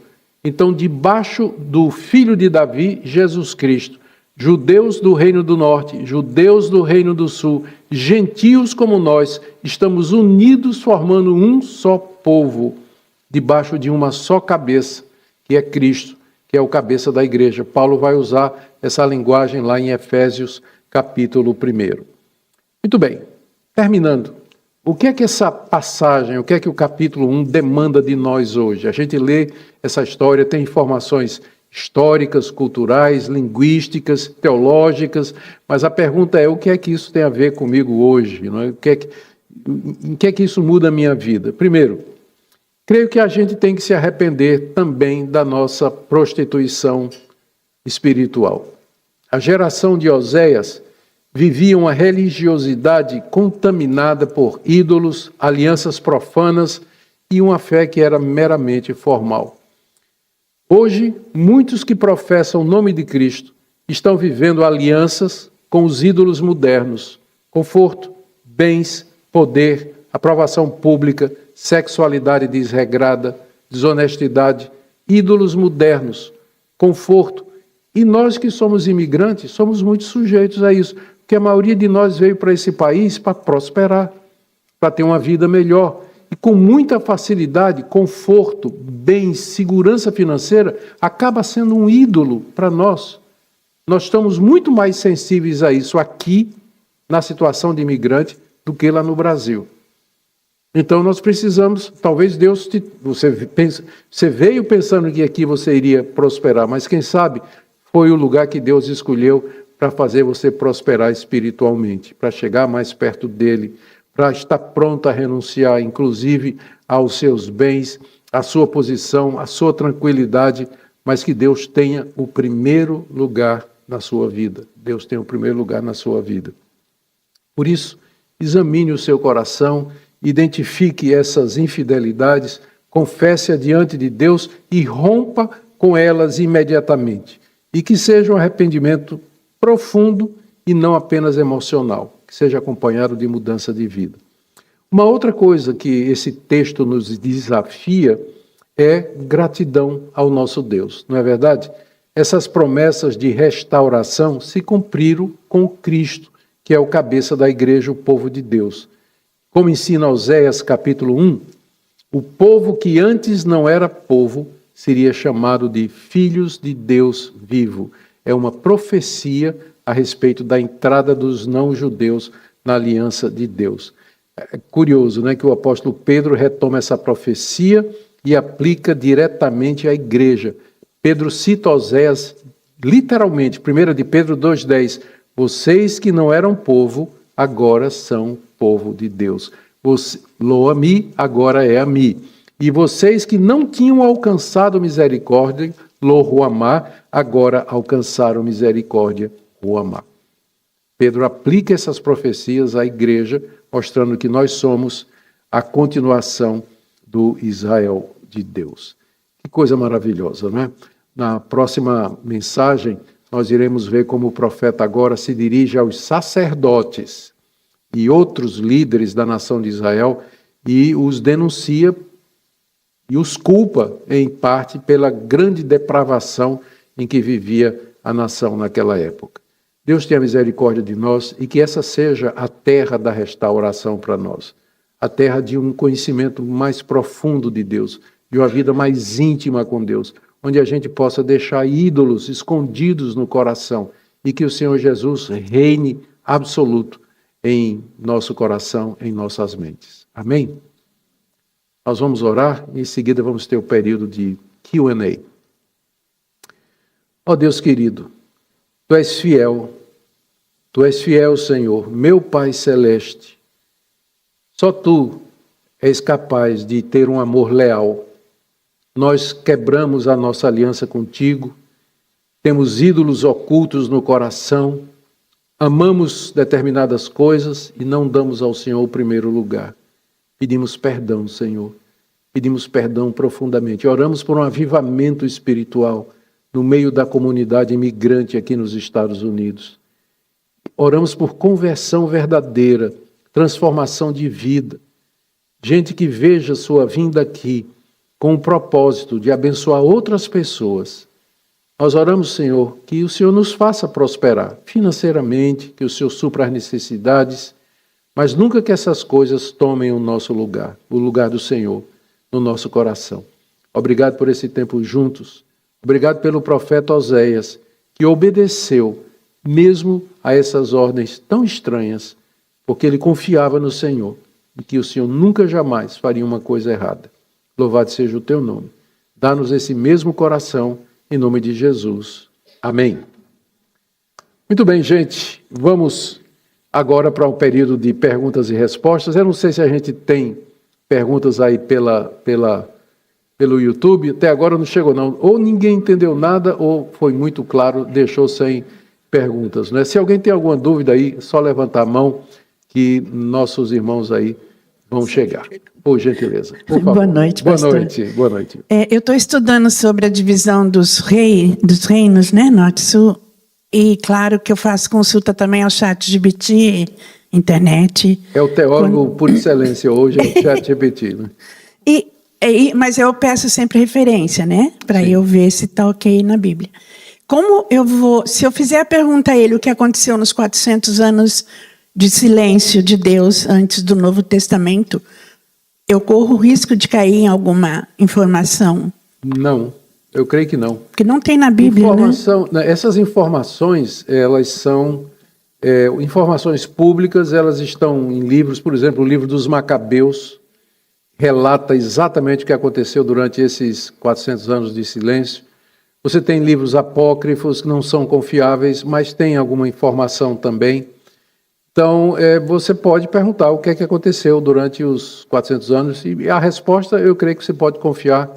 A: Então, debaixo do Filho de Davi, Jesus Cristo, judeus do Reino do Norte, judeus do Reino do Sul, gentios como nós, estamos unidos formando um só povo, debaixo de uma só cabeça, que é Cristo, que é o cabeça da igreja. Paulo vai usar essa linguagem lá em Efésios, capítulo 1. Muito bem, terminando. O que é que essa passagem, o que é que o capítulo 1 demanda de nós hoje? A gente lê essa história, tem informações históricas, culturais, linguísticas, teológicas, mas a pergunta é: o que é que isso tem a ver comigo hoje? Não é? Em que é que isso muda a minha vida? Primeiro, creio que a gente tem que se arrepender também da nossa prostituição espiritual. A geração de Oséias vivia uma religiosidade contaminada por ídolos, alianças profanas e uma fé que era meramente formal. Hoje, muitos que professam o nome de Cristo estão vivendo alianças com os ídolos modernos: conforto, bens, poder, aprovação pública, sexualidade desregrada, desonestidade, ídolos modernos, conforto. E nós que somos imigrantes, somos muito sujeitos a isso, porque a maioria de nós veio para esse país para prosperar, para ter uma vida melhor. E com muita facilidade, conforto, bens, segurança financeira, acaba sendo um ídolo para nós. Nós estamos muito mais sensíveis a isso aqui, na situação de imigrante, do que lá no Brasil. Então nós precisamos, talvez Deus, você veio pensando que aqui você iria prosperar, mas quem sabe foi o lugar que Deus escolheu para fazer você prosperar espiritualmente, para chegar mais perto dele, para estar pronto a renunciar, inclusive, aos seus bens, à sua posição, à sua tranquilidade, mas que Deus tenha o primeiro lugar na sua vida. Deus tem o primeiro lugar na sua vida. Por isso, examine o seu coração identifique essas infidelidades, confesse-a diante de Deus e rompa com elas imediatamente. E que seja um arrependimento profundo e não apenas emocional, que seja acompanhado de mudança de vida. Uma outra coisa que esse texto nos desafia é gratidão ao nosso Deus, não é verdade? Essas promessas de restauração se cumpriram com Cristo, que é o cabeça da igreja, o povo de Deus. Como ensina Oséias capítulo 1, o povo que antes não era povo seria chamado de filhos de Deus vivo. É uma profecia a respeito da entrada dos não-judeus na aliança de Deus. É curioso, né, que o apóstolo Pedro retoma essa profecia e aplica diretamente à igreja. Pedro cita Oséias literalmente, 1 de Pedro 2,10, vocês que não eram povo, agora são povo de Deus. Lo-ami, agora é ami. E vocês que não tinham alcançado misericórdia, lo-ruamá, agora alcançaram misericórdia, ruamá. Pedro aplica essas profecias à igreja, mostrando que nós somos a continuação do Israel de Deus. Que coisa maravilhosa, não é? Na próxima mensagem, nós iremos ver como o profeta agora se dirige aos sacerdotes e outros líderes da nação de Israel e os denuncia e os culpa, em parte, pela grande depravação em que vivia a nação naquela época. Deus tenha misericórdia de nós e que essa seja a terra da restauração para nós, a terra de um conhecimento mais profundo de Deus, de uma vida mais íntima com Deus, onde a gente possa deixar ídolos escondidos no coração e que o Senhor Jesus reine absoluto em nosso coração, em nossas mentes. Amém? Nós vamos orar e em seguida vamos ter o período de Q&A. Ó Deus querido, Tu és fiel, Senhor, meu Pai Celeste. Só Tu és capaz de ter um amor leal. Nós quebramos a nossa aliança contigo, temos ídolos ocultos no coração, amamos determinadas coisas e não damos ao Senhor o primeiro lugar. Pedimos perdão, Senhor, pedimos perdão profundamente. Oramos por um avivamento espiritual no meio da comunidade imigrante aqui nos Estados Unidos. Oramos por conversão verdadeira, transformação de vida. Gente que veja sua vinda aqui com o propósito de abençoar outras pessoas. Nós oramos, Senhor, que o Senhor nos faça prosperar financeiramente, que o Senhor supra as necessidades, mas nunca que essas coisas tomem o nosso lugar, o lugar do Senhor no nosso coração. Obrigado por esse tempo juntos. Obrigado pelo profeta Oséias, que obedeceu mesmo a essas ordens tão estranhas, porque ele confiava no Senhor e que o Senhor nunca jamais faria uma coisa errada. Louvado seja o teu nome. Dá-nos esse mesmo coração, em nome de Jesus. Amém. Muito bem, gente. Vamos agora para um período de perguntas e respostas. Eu não sei se a gente tem perguntas aí pelo YouTube. Até agora não chegou, não. Ou ninguém entendeu nada, ou foi muito claro, deixou sem perguntas, né? Se alguém tem alguma dúvida aí, só levantar a mão que nossos irmãos aí vão chegar. Por gentileza. Por favor.
B: Boa noite, pastor.
A: Boa noite.
B: Eu estou estudando sobre a divisão dos reinos, né, Norte e Sul, e claro que eu faço consulta também ao ChatGPT, internet.
A: É o teólogo por excelência hoje, é o ChatGPT, né?
B: Mas eu peço sempre referência, né, para eu ver se está ok na Bíblia. Se eu fizer a pergunta a ele o que aconteceu nos 400 anos de silêncio de Deus antes do Novo Testamento, eu corro o risco de cair em alguma informação?
A: Não, eu creio que não.
B: Porque não tem na Bíblia,
A: né? Essas informações, elas são informações públicas, elas estão em livros, por exemplo, o livro dos Macabeus relata exatamente o que aconteceu durante esses 400 anos de silêncio. Você tem livros apócrifos que não são confiáveis, mas tem alguma informação também. Então, você pode perguntar o que é que aconteceu durante os 400 anos e a resposta, eu creio que você pode confiar.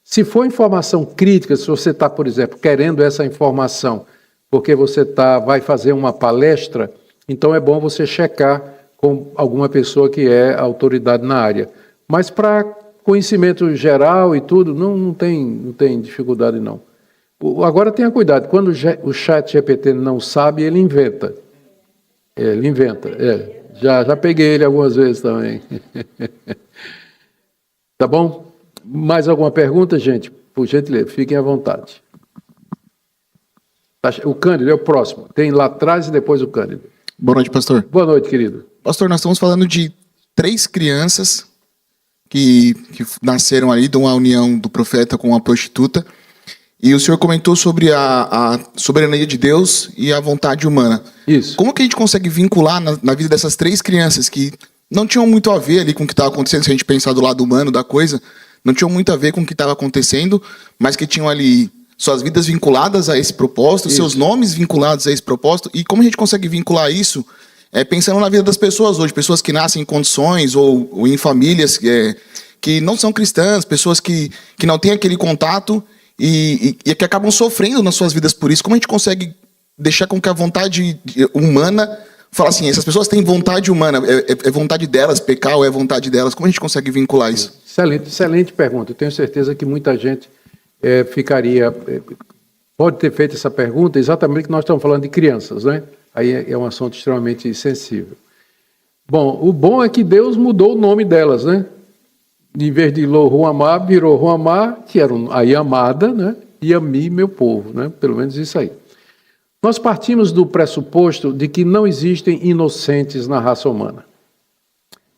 A: Se for informação crítica, se você está, por exemplo, querendo essa informação porque você vai fazer uma palestra, então é bom você checar com com alguma pessoa que é autoridade na área. Mas para conhecimento geral e tudo, não tem dificuldade, não. Agora tenha cuidado, quando o chat GPT não sabe, ele inventa. Ele inventa, Já peguei ele algumas vezes também. Tá bom? Mais alguma pergunta, gente? Por gentileza, fiquem à vontade. O Cândido é o próximo. Tem lá atrás e depois o Cândido.
C: Boa noite, pastor.
A: Boa noite, querido.
C: Pastor, nós estamos falando de 3 crianças que nasceram ali de uma união do profeta com uma prostituta. E o senhor comentou sobre a soberania de Deus e a vontade humana.
A: Isso.
C: Como que a gente consegue vincular na vida dessas 3 crianças que não tinham muito a ver ali com o que estava acontecendo, se a gente pensar do lado humano da coisa, não tinham muito a ver com o que estava acontecendo, mas que tinham ali suas vidas vinculadas a esse propósito, seus nomes vinculados a esse propósito, e como a gente consegue vincular isso pensando na vida das pessoas hoje, pessoas que nascem em condições ou em famílias que não são cristãs, pessoas que não têm aquele contato e que acabam sofrendo nas suas vidas por isso. Como a gente consegue deixar com que a vontade humana, fala assim, essas pessoas têm vontade humana, é vontade delas pecar ou é vontade delas? Como a gente consegue vincular isso?
A: Excelente pergunta. Eu tenho certeza que muita gente pode ter feito essa pergunta exatamente porque nós estamos falando de crianças, né? Aí é um assunto extremamente sensível. Bom, o bom é que Deus mudou o nome delas, né? Em vez de Lo-Ruhamá, virou Ruhamá, que era aí amada, né? E Ami, meu povo, né? Pelo menos isso aí. Nós partimos do pressuposto de que não existem inocentes na raça humana.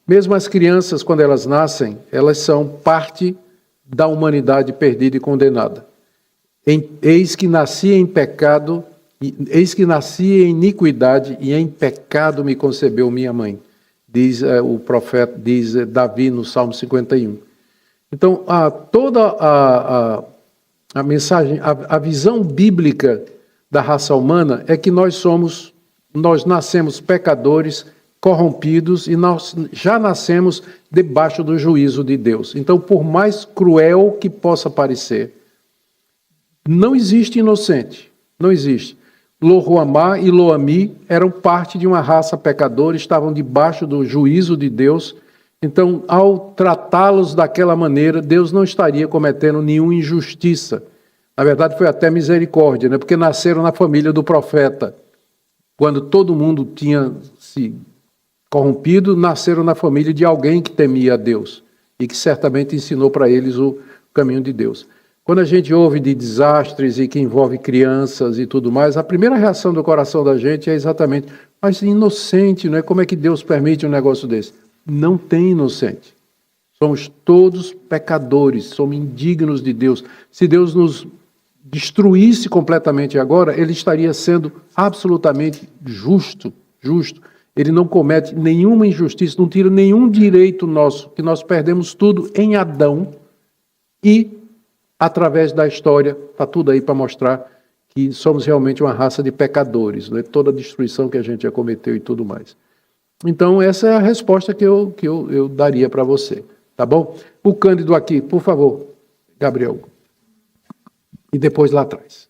A: Mesmo as crianças, quando elas nascem, elas são parte da humanidade perdida e condenada. Eis que nasci em pecado, eis que nasci em iniquidade e em pecado me concebeu minha mãe, diz o profeta, diz Davi no Salmo 51. Então, toda a mensagem, a visão bíblica da raça humana é que nós nascemos pecadores, corrompidos, e nós já nascemos debaixo do juízo de Deus. Então, por mais cruel que possa parecer, não existe inocente, não existe. Lo-Ruhamá e Lo-Ami eram parte de uma raça pecadora, estavam debaixo do juízo de Deus. Então, ao tratá-los daquela maneira, Deus não estaria cometendo nenhuma injustiça. Na verdade, foi até misericórdia, né? Porque nasceram na família do profeta. Quando todo mundo tinha se corrompido, nasceram na família de alguém que temia a Deus e que certamente ensinou para eles o caminho de Deus. Quando a gente ouve de desastres e que envolve crianças e tudo mais, a primeira reação do coração da gente é exatamente, mas inocente, não é? Como é que Deus permite um negócio desse? Não tem inocente. Somos todos pecadores, somos indignos de Deus. Se Deus nos destruísse completamente agora, Ele estaria sendo absolutamente justo. Ele não comete nenhuma injustiça, não tira nenhum direito nosso, que nós perdemos tudo em Adão e através da história, está tudo aí para mostrar que somos realmente uma raça de pecadores, né? Toda a destruição que a gente já cometeu e tudo mais. Então, essa é a resposta que eu daria para você, tá bom? O Cândido aqui, por favor, Gabriel. E depois lá atrás.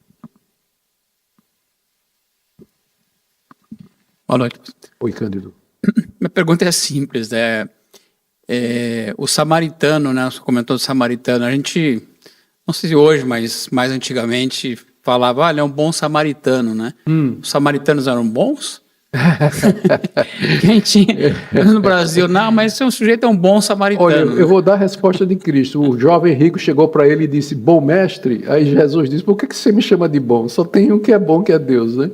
D: Boa noite.
A: Oi, Cândido.
D: Minha pergunta é simples, o samaritano, né? Você comentou do samaritano, a gente... Não sei se hoje, mas mais antigamente falava, ele é um bom samaritano, né? Os samaritanos eram bons? Quem tinha no Brasil, não, mas esse sujeito é um bom samaritano.
A: Olha, eu vou dar a resposta de Cristo. O jovem rico chegou para ele e disse, bom mestre. Aí Jesus disse, por que você me chama de bom? Só tem um que é bom, que é Deus, né?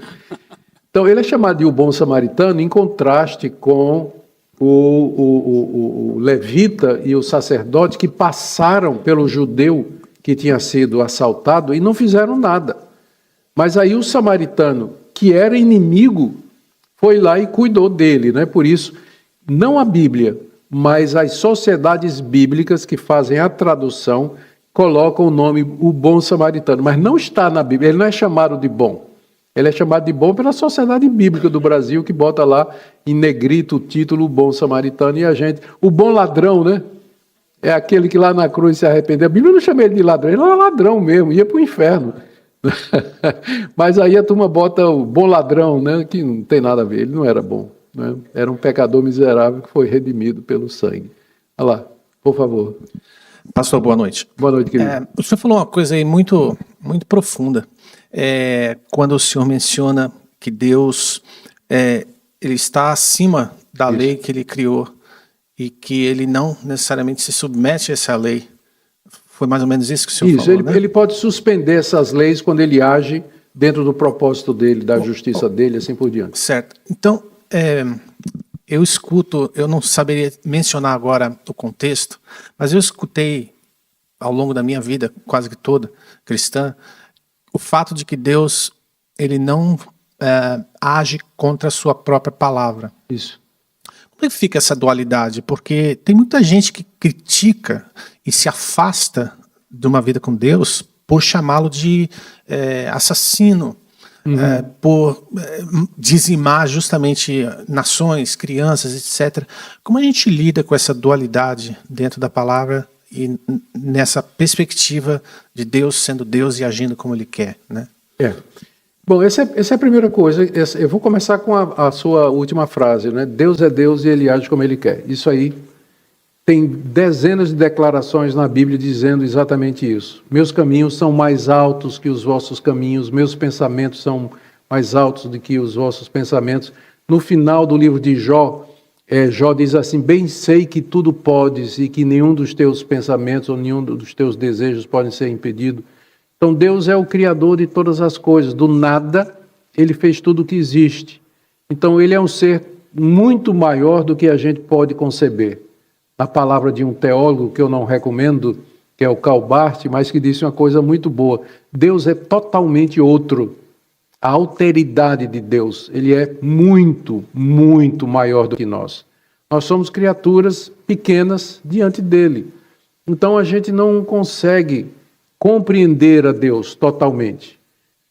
A: Então, ele é chamado de o bom samaritano em contraste com o levita e o sacerdote que passaram pelo judeu que tinha sido assaltado e não fizeram nada. Mas aí o samaritano, que era inimigo, foi lá e cuidou dele, né? Por isso, não a Bíblia, mas as sociedades bíblicas que fazem a tradução, colocam o nome o bom samaritano, mas não está na Bíblia, ele não é chamado de bom. Ele é chamado de bom pela sociedade bíblica do Brasil, que bota lá em negrito o título o bom samaritano, e a gente, o bom ladrão, né? É aquele que lá na cruz se arrependeu. A Bíblia não chama ele de ladrão, ele era ladrão mesmo, ia para o inferno. Mas aí a turma bota o bom ladrão, né? Que não tem nada a ver, ele não era bom. né? Era um pecador miserável que foi redimido pelo sangue. Olha lá, por favor.
E: Pastor, boa noite.
A: Boa noite, querido.
E: O senhor falou uma coisa aí muito, muito profunda. Quando o senhor menciona que Deus ele está acima da lei que ele criou e que ele não necessariamente se submete a essa lei. Foi mais ou menos isso que o senhor falou, né?
A: Ele pode suspender essas leis quando ele age dentro do propósito dele, da justiça dele, assim por diante.
E: Certo. Então, eu escuto, eu não saberia mencionar agora o contexto, mas eu escutei ao longo da minha vida, quase que toda, cristã, o fato de que Deus ele não age contra a sua própria palavra.
A: Isso.
E: Como é que fica essa dualidade? Porque tem muita gente que critica e se afasta de uma vida com Deus por chamá-lo de assassino, por dizimar justamente nações, crianças, etc. Como a gente lida com essa dualidade dentro da palavra e nessa perspectiva de Deus sendo Deus e agindo como Ele quer, né?
A: Bom, essa é a primeira coisa. Eu vou começar com a sua última frase, né? Deus é Deus e Ele age como Ele quer. Isso aí tem dezenas de declarações na Bíblia dizendo exatamente isso. Meus caminhos são mais altos que os vossos caminhos, meus pensamentos são mais altos do que os vossos pensamentos. No final do livro de Jó, Jó diz assim: bem sei que tudo podes e que nenhum dos teus pensamentos ou nenhum dos teus desejos podem ser impedido. Então Deus é o Criador de todas as coisas, do nada Ele fez tudo o que existe. Então Ele é um ser muito maior do que a gente pode conceber. A palavra de um teólogo que eu não recomendo, que é o Karl Barth, mas que disse uma coisa muito boa: Deus é totalmente outro. A alteridade de Deus, Ele é muito, muito maior do que nós. Nós somos criaturas pequenas diante dEle. Então a gente não consegue compreender a Deus totalmente.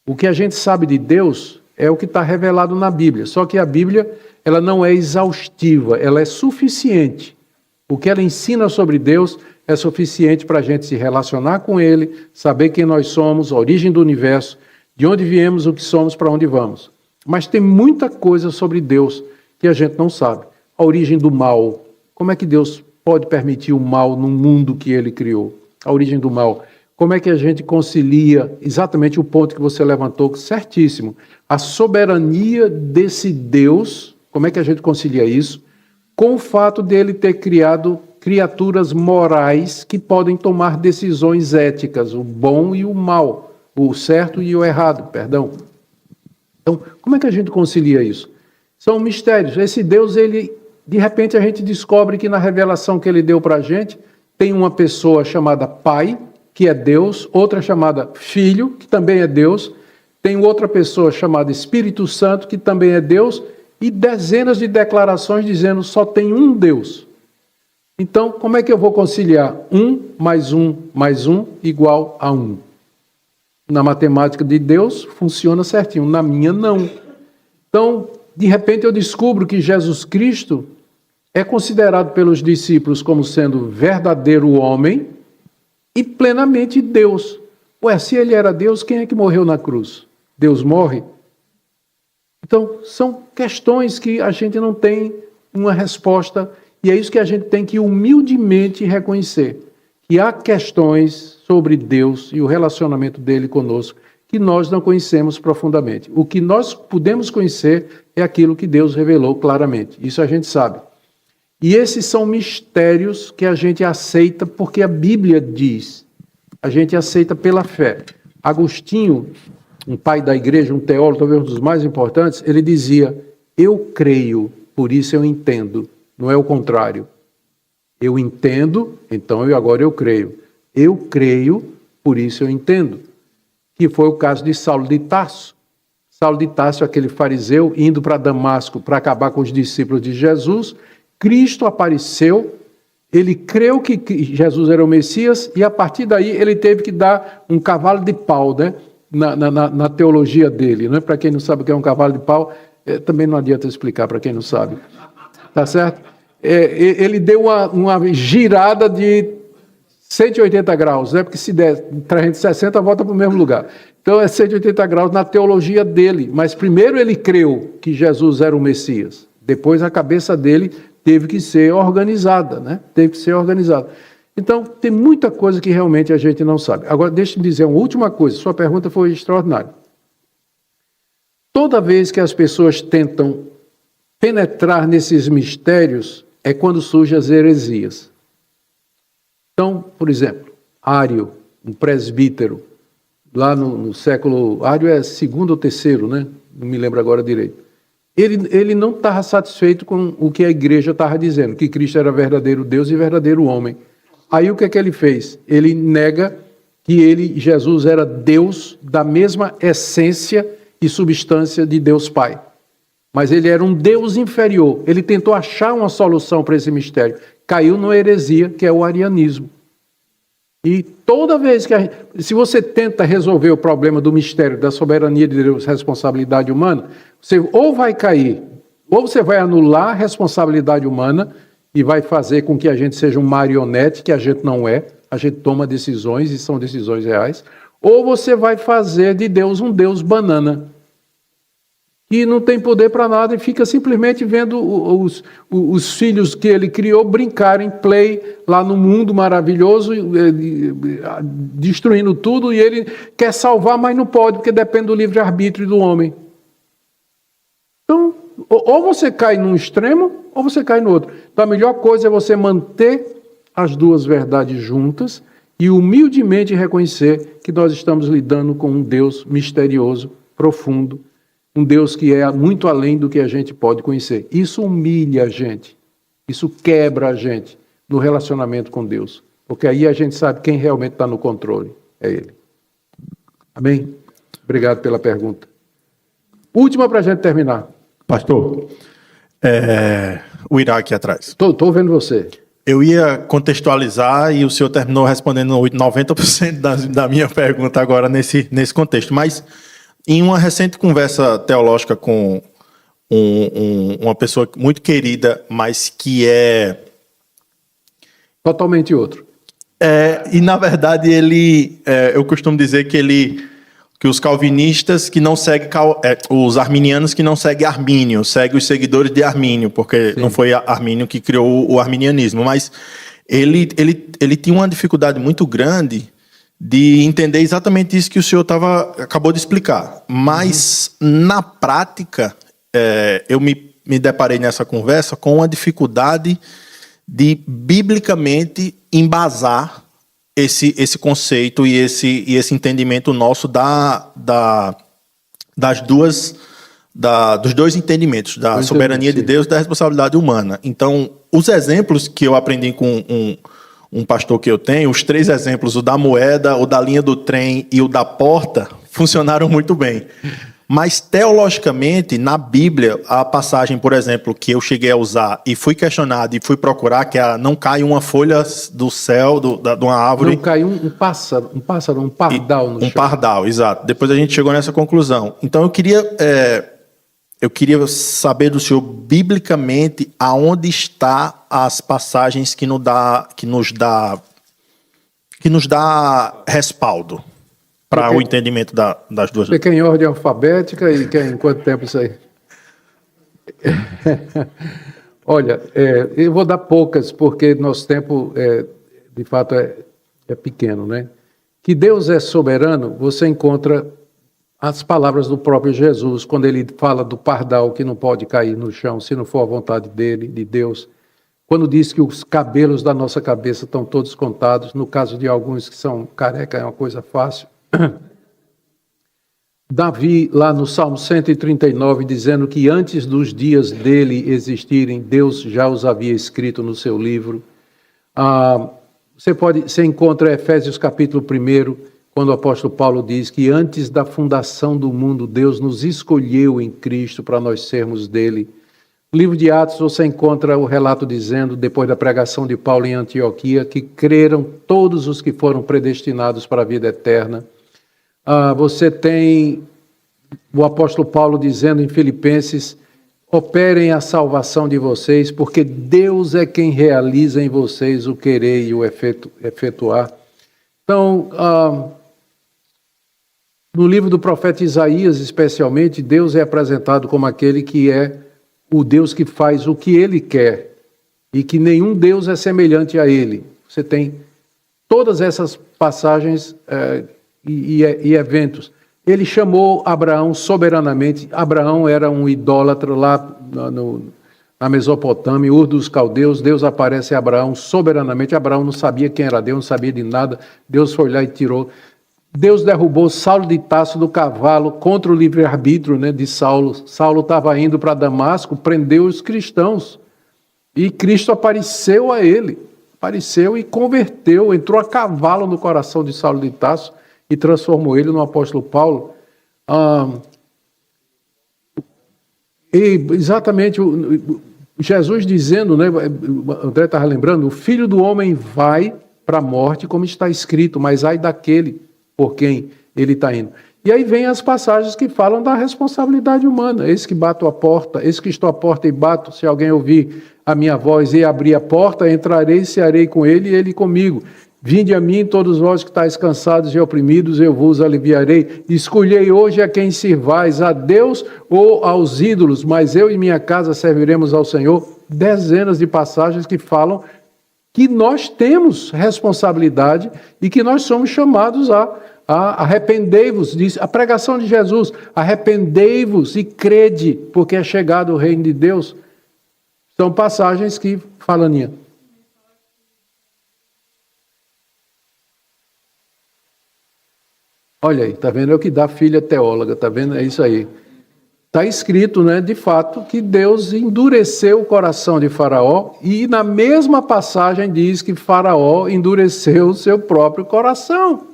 A: O que a gente sabe de Deus é o que está revelado na Bíblia. Só que a Bíblia, ela não é exaustiva, ela é suficiente. O que ela ensina sobre Deus é suficiente para a gente se relacionar com Ele, saber quem nós somos, a origem do universo, de onde viemos, o que somos, para onde vamos. Mas tem muita coisa sobre Deus que a gente não sabe. A origem do mal. Como é que Deus pode permitir o mal no mundo que Ele criou? A origem do mal. Como é que a gente concilia exatamente o ponto que você levantou, certíssimo, a soberania desse Deus, como é que a gente concilia isso, com o fato dele ter criado criaturas morais que podem tomar decisões éticas, o bom e o mal, o certo e o errado, perdão. Então, como é que a gente concilia isso? São mistérios. Esse Deus, ele, de repente a gente descobre que na revelação que ele deu para a gente, tem uma pessoa chamada Pai, que é Deus, outra chamada Filho, que também é Deus, tem outra pessoa chamada Espírito Santo, que também é Deus, e dezenas de declarações dizendo só tem um Deus. Então, como é que eu vou conciliar 1 mais 1 mais 1 igual a 1? Na matemática de Deus funciona certinho, na minha não. Então, de repente eu descubro que Jesus Cristo é considerado pelos discípulos como sendo verdadeiro homem e plenamente Deus. Ué, se ele era Deus, quem é que morreu na cruz? Deus morre? Então, são questões que a gente não tem uma resposta, e é isso que a gente tem que humildemente reconhecer, que há questões sobre Deus e o relacionamento dele conosco que nós não conhecemos profundamente. O que nós podemos conhecer é aquilo que Deus revelou claramente. Isso a gente sabe. E esses são mistérios que a gente aceita porque a Bíblia diz. A gente aceita pela fé. Agostinho, um pai da igreja, um teólogo, talvez um dos mais importantes, ele dizia: eu creio, por isso eu entendo. Não é o contrário. Eu entendo, então agora eu creio. Eu creio, por isso eu entendo. Que foi o caso de Saulo de Tarso. Saulo de Tarso, aquele fariseu, indo para Damasco para acabar com os discípulos de Jesus. Cristo apareceu, ele creu que Jesus era o Messias, e a partir daí ele teve que dar um cavalo de pau, né? Na teologia dele. Né? Para quem não sabe o que é um cavalo de pau, também não adianta explicar para quem não sabe. Tá certo? Ele deu uma girada de 180 graus, né? Porque se der 360, volta para o mesmo lugar. Então é 180 graus na teologia dele. Mas primeiro ele creu que Jesus era o Messias. Depois a cabeça dele teve que ser organizada, né? Teve que ser organizada. Então, tem muita coisa que realmente a gente não sabe. Agora, deixa eu dizer uma última coisa. Sua pergunta foi extraordinária. Toda vez que as pessoas tentam penetrar nesses mistérios, é quando surgem as heresias. Então, por exemplo, Ário, um presbítero, lá no século... Ário é segundo ou terceiro, né? Não me lembro agora direito. Ele não estava satisfeito com o que a igreja estava dizendo, que Cristo era verdadeiro Deus e verdadeiro homem. Aí o que é que ele fez? Ele nega que Jesus era Deus da mesma essência e substância de Deus Pai. Mas ele era um Deus inferior. Ele tentou achar uma solução para esse mistério. Caiu numa heresia, que é o arianismo. E toda vez que se você tenta resolver o problema do mistério da soberania de Deus, responsabilidade humana, você ou vai cair, ou você vai anular a responsabilidade humana e vai fazer com que a gente seja um marionete, que a gente não é, a gente toma decisões e são decisões reais, ou você vai fazer de Deus um Deus banana, que não tem poder para nada e fica simplesmente vendo os filhos que ele criou brincarem play lá no mundo maravilhoso, destruindo tudo, e ele quer salvar, mas não pode, porque depende do livre-arbítrio do homem. Então, ou você cai num extremo, ou você cai no outro. Então, a melhor coisa é você manter as duas verdades juntas e humildemente reconhecer que nós estamos lidando com um Deus misterioso, profundo, um Deus que é muito além do que a gente pode conhecer. Isso humilha a gente, isso quebra a gente no relacionamento com Deus, porque aí a gente sabe quem realmente está no controle, é Ele. Amém? Obrigado pela pergunta. Última para a gente terminar.
F: Pastor, o Iraque atrás.
A: Estou vendo você.
F: Eu ia contextualizar e o senhor terminou respondendo 90% da minha pergunta agora nesse contexto, mas em uma recente conversa teológica com uma pessoa muito querida, mas que é...
A: Totalmente outro.
F: E na verdade eu costumo dizer que os calvinistas que não seguem, os arminianos que não seguem Armínio, seguem os seguidores de Armínio, porque não foi Armínio que criou o arminianismo, mas ele tinha uma dificuldade muito grande de entender exatamente isso que o senhor acabou de explicar. Mas, na prática, eu me deparei nessa conversa com uma dificuldade de, biblicamente, embasar esse conceito e esse entendimento nosso dos dois entendimentos, da soberania de Deus e da responsabilidade humana. Então, os exemplos que eu aprendi com um pastor que eu tenho, os 3 exemplos, o da moeda, o da linha do trem e o da porta, funcionaram muito bem. Mas, teologicamente, na Bíblia, a passagem, por exemplo, que eu cheguei a usar e fui questionado e fui procurar, que é não cai uma folha do céu, de uma árvore...
A: Não cai um pássaro, um pardal no chão. Um
F: pardal, exato. Depois a gente chegou nessa conclusão. Então, eu queria saber do senhor, biblicamente, aonde está as passagens que nos dá respaldo para o entendimento das duas.
A: Você quer em ordem alfabética e quer em quanto tempo isso aí? Olha, eu vou dar poucas, porque nosso tempo, de fato, é pequeno, né? Que Deus é soberano, você encontra as palavras do próprio Jesus, quando ele fala do pardal que não pode cair no chão, se não for a vontade dele, de Deus. Quando diz que os cabelos da nossa cabeça estão todos contados, no caso de alguns que são careca, é uma coisa fácil. Davi, lá no Salmo 139, dizendo que antes dos dias dele existirem, Deus já os havia escrito no seu livro. Você encontra Efésios capítulo 1, quando o apóstolo Paulo diz que antes da fundação do mundo, Deus nos escolheu em Cristo para nós sermos dele. No livro de Atos você encontra o relato dizendo, depois da pregação de Paulo em Antioquia, que creram todos os que foram predestinados para a vida eterna. Você tem o apóstolo Paulo dizendo em Filipenses, operem a salvação de vocês, porque Deus é quem realiza em vocês o querer e o efetuar. Então, no livro do profeta Isaías, especialmente, Deus é apresentado como aquele que é o Deus que faz o que ele quer e que nenhum Deus é semelhante a ele. Você tem todas essas passagens e eventos. Ele chamou Abraão soberanamente. Abraão era um idólatra lá na Mesopotâmia, Ur dos Caldeus. Deus aparece a Abraão soberanamente. Abraão não sabia quem era Deus, não sabia de nada. Deus foi lá e tirou. Deus derrubou Saulo de Tarso do cavalo contra o livre-arbítrio, né, de Saulo. Saulo estava indo para Damasco, prendeu os cristãos. E Cristo apareceu a ele. Apareceu e converteu, entrou a cavalo no coração de Saulo de Tarso e transformou ele no apóstolo Paulo. E exatamente Jesus dizendo, né, André estava lembrando, o Filho do Homem vai para a morte, como está escrito, mas ai daquele por quem ele está indo. E aí vem as passagens que falam da responsabilidade humana. Esse que bato a porta, esse que estou à porta e bato, se alguém ouvir a minha voz e abrir a porta, entrarei e cearei com ele e ele comigo. Vinde a mim, todos vós que estáis cansados e oprimidos, eu vos aliviarei. Escolhei hoje a quem sirvais, a Deus ou aos ídolos, mas eu e minha casa serviremos ao Senhor. Dezenas de passagens que falam que nós temos responsabilidade e que nós somos chamados a arrependei-vos, diz a pregação de Jesus, arrependei-vos e crede, porque é chegado o reino de Deus. São passagens que falam, Aninha. Olha aí, tá vendo? É o que dá filha teóloga, tá vendo? É isso aí. Está escrito, né, de fato, que Deus endureceu o coração de Faraó e na mesma passagem diz que Faraó endureceu o seu próprio coração.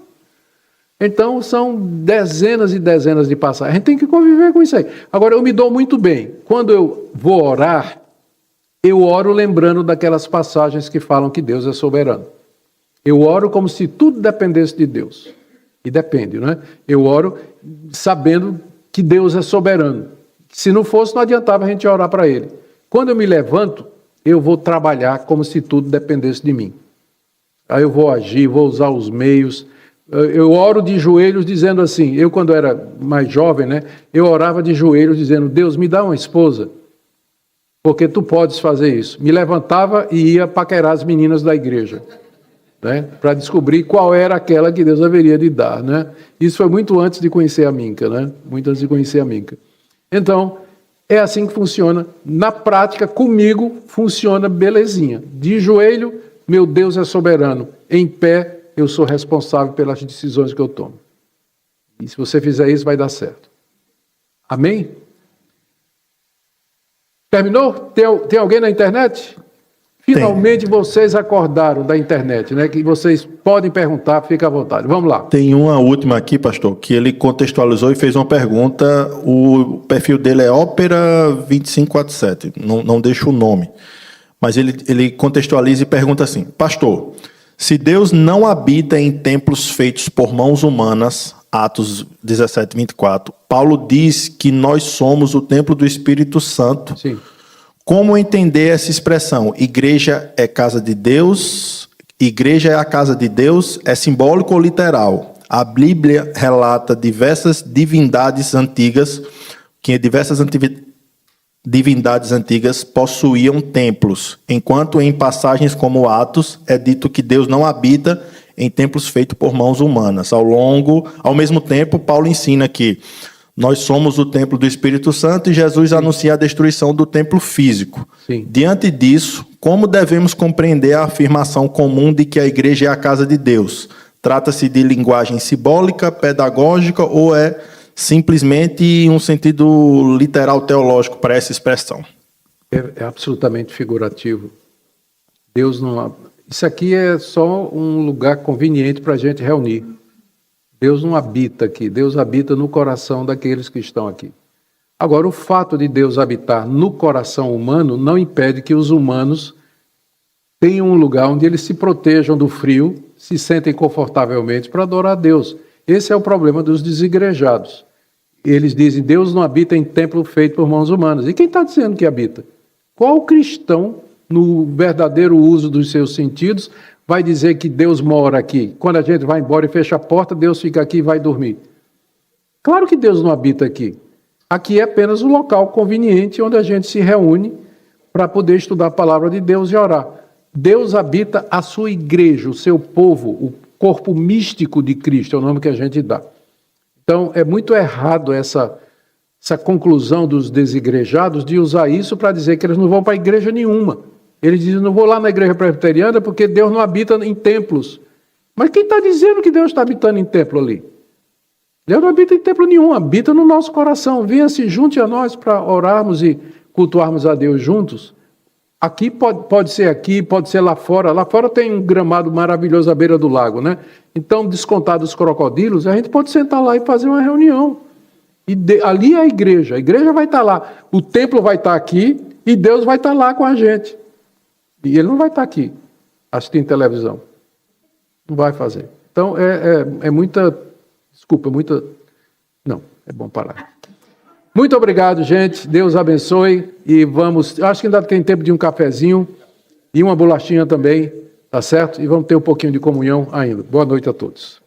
A: Então são dezenas e dezenas de passagens. A gente tem que conviver com isso aí. Agora, eu me dou muito bem. Quando eu vou orar, eu oro lembrando daquelas passagens que falam que Deus é soberano. Eu oro como se tudo dependesse de Deus. E depende, não é? Eu oro sabendo que Deus é soberano. Se não fosse, não adiantava a gente orar para Ele. Quando eu me levanto, eu vou trabalhar como se tudo dependesse de mim. Aí eu vou agir, vou usar os meios. Eu oro de joelhos dizendo assim, eu quando era mais jovem, né, eu orava de joelhos dizendo, Deus, me dá uma esposa, porque tu podes fazer isso. Me levantava e ia paquerar as meninas da igreja, né, para descobrir qual era aquela que Deus haveria de dar, né? Isso foi muito antes de conhecer a Minca, né? Muito antes de conhecer a Minca. Então, é assim que funciona. Na prática, comigo, funciona belezinha. De joelho, meu Deus é soberano. Em pé, eu sou responsável pelas decisões que eu tomo. E se você fizer isso, vai dar certo. Amém? Terminou? Tem alguém na internet? Finalmente vocês acordaram da internet, né? Que vocês podem perguntar, fica à vontade. Vamos lá.
F: Tem uma última aqui, pastor, que ele contextualizou e fez uma pergunta. O perfil dele é Ópera 2547, não deixa o nome. Mas ele contextualiza e pergunta assim, pastor, se Deus não habita em templos feitos por mãos humanas, Atos 17, 24, Paulo diz que nós somos o templo do Espírito Santo.
A: Sim.
F: Como entender essa expressão? Igreja é casa de Deus, igreja é a casa de Deus, é simbólico ou literal? A Bíblia relata diversas divindades antigas, que diversas divindades antigas possuíam templos, enquanto em passagens como Atos é dito que Deus não habita em templos feitos por mãos humanas. Ao mesmo tempo, Paulo ensina que nós somos o templo do Espírito Santo e Jesus anuncia a destruição do templo físico.
A: Sim.
F: Diante disso, como devemos compreender a afirmação comum de que a igreja é a casa de Deus? Trata-se de linguagem simbólica, pedagógica ou é simplesmente um sentido literal teológico para essa expressão?
A: É absolutamente figurativo. Deus não... Isso aqui é só um lugar conveniente para a gente reunir. Deus não habita aqui, Deus habita no coração daqueles que estão aqui. Agora, o fato de Deus habitar no coração humano não impede que os humanos tenham um lugar onde eles se protejam do frio, se sentem confortavelmente para adorar a Deus. Esse é o problema dos desigrejados. Eles dizem, Deus não habita em templo feito por mãos humanas. E quem está dizendo que habita? Qual cristão, no verdadeiro uso dos seus sentidos, vai dizer que Deus mora aqui? Quando a gente vai embora e fecha a porta, Deus fica aqui e vai dormir. Claro que Deus não habita aqui. Aqui é apenas um local conveniente onde a gente se reúne para poder estudar a palavra de Deus e orar. Deus habita a sua igreja, o seu povo, o corpo místico de Cristo, é o nome que a gente dá. Então, é muito errado essa conclusão dos desigrejados de usar isso para dizer que eles não vão para igreja nenhuma. Eles dizem, não vou lá na igreja presbiteriana porque Deus não habita em templos. Mas quem está dizendo que Deus está habitando em templo ali? Deus não habita em templo nenhum, habita no nosso coração. Venha-se junte a nós para orarmos e cultuarmos a Deus juntos. Aqui pode ser aqui, pode ser lá fora. Lá fora tem um gramado maravilhoso à beira do lago, né? Então, descontado os crocodilos, a gente pode sentar lá e fazer uma reunião. E ali é a igreja vai estar lá. O templo vai estar aqui e Deus vai estar lá com a gente. E ele não vai estar aqui assistindo televisão. Não vai fazer. Então, é muita... Desculpa, muita... Não, é bom parar. Muito obrigado, gente. Deus abençoe. E vamos... Acho que ainda tem tempo de um cafezinho e uma bolachinha também, tá certo? E vamos ter um pouquinho de comunhão ainda. Boa noite a todos.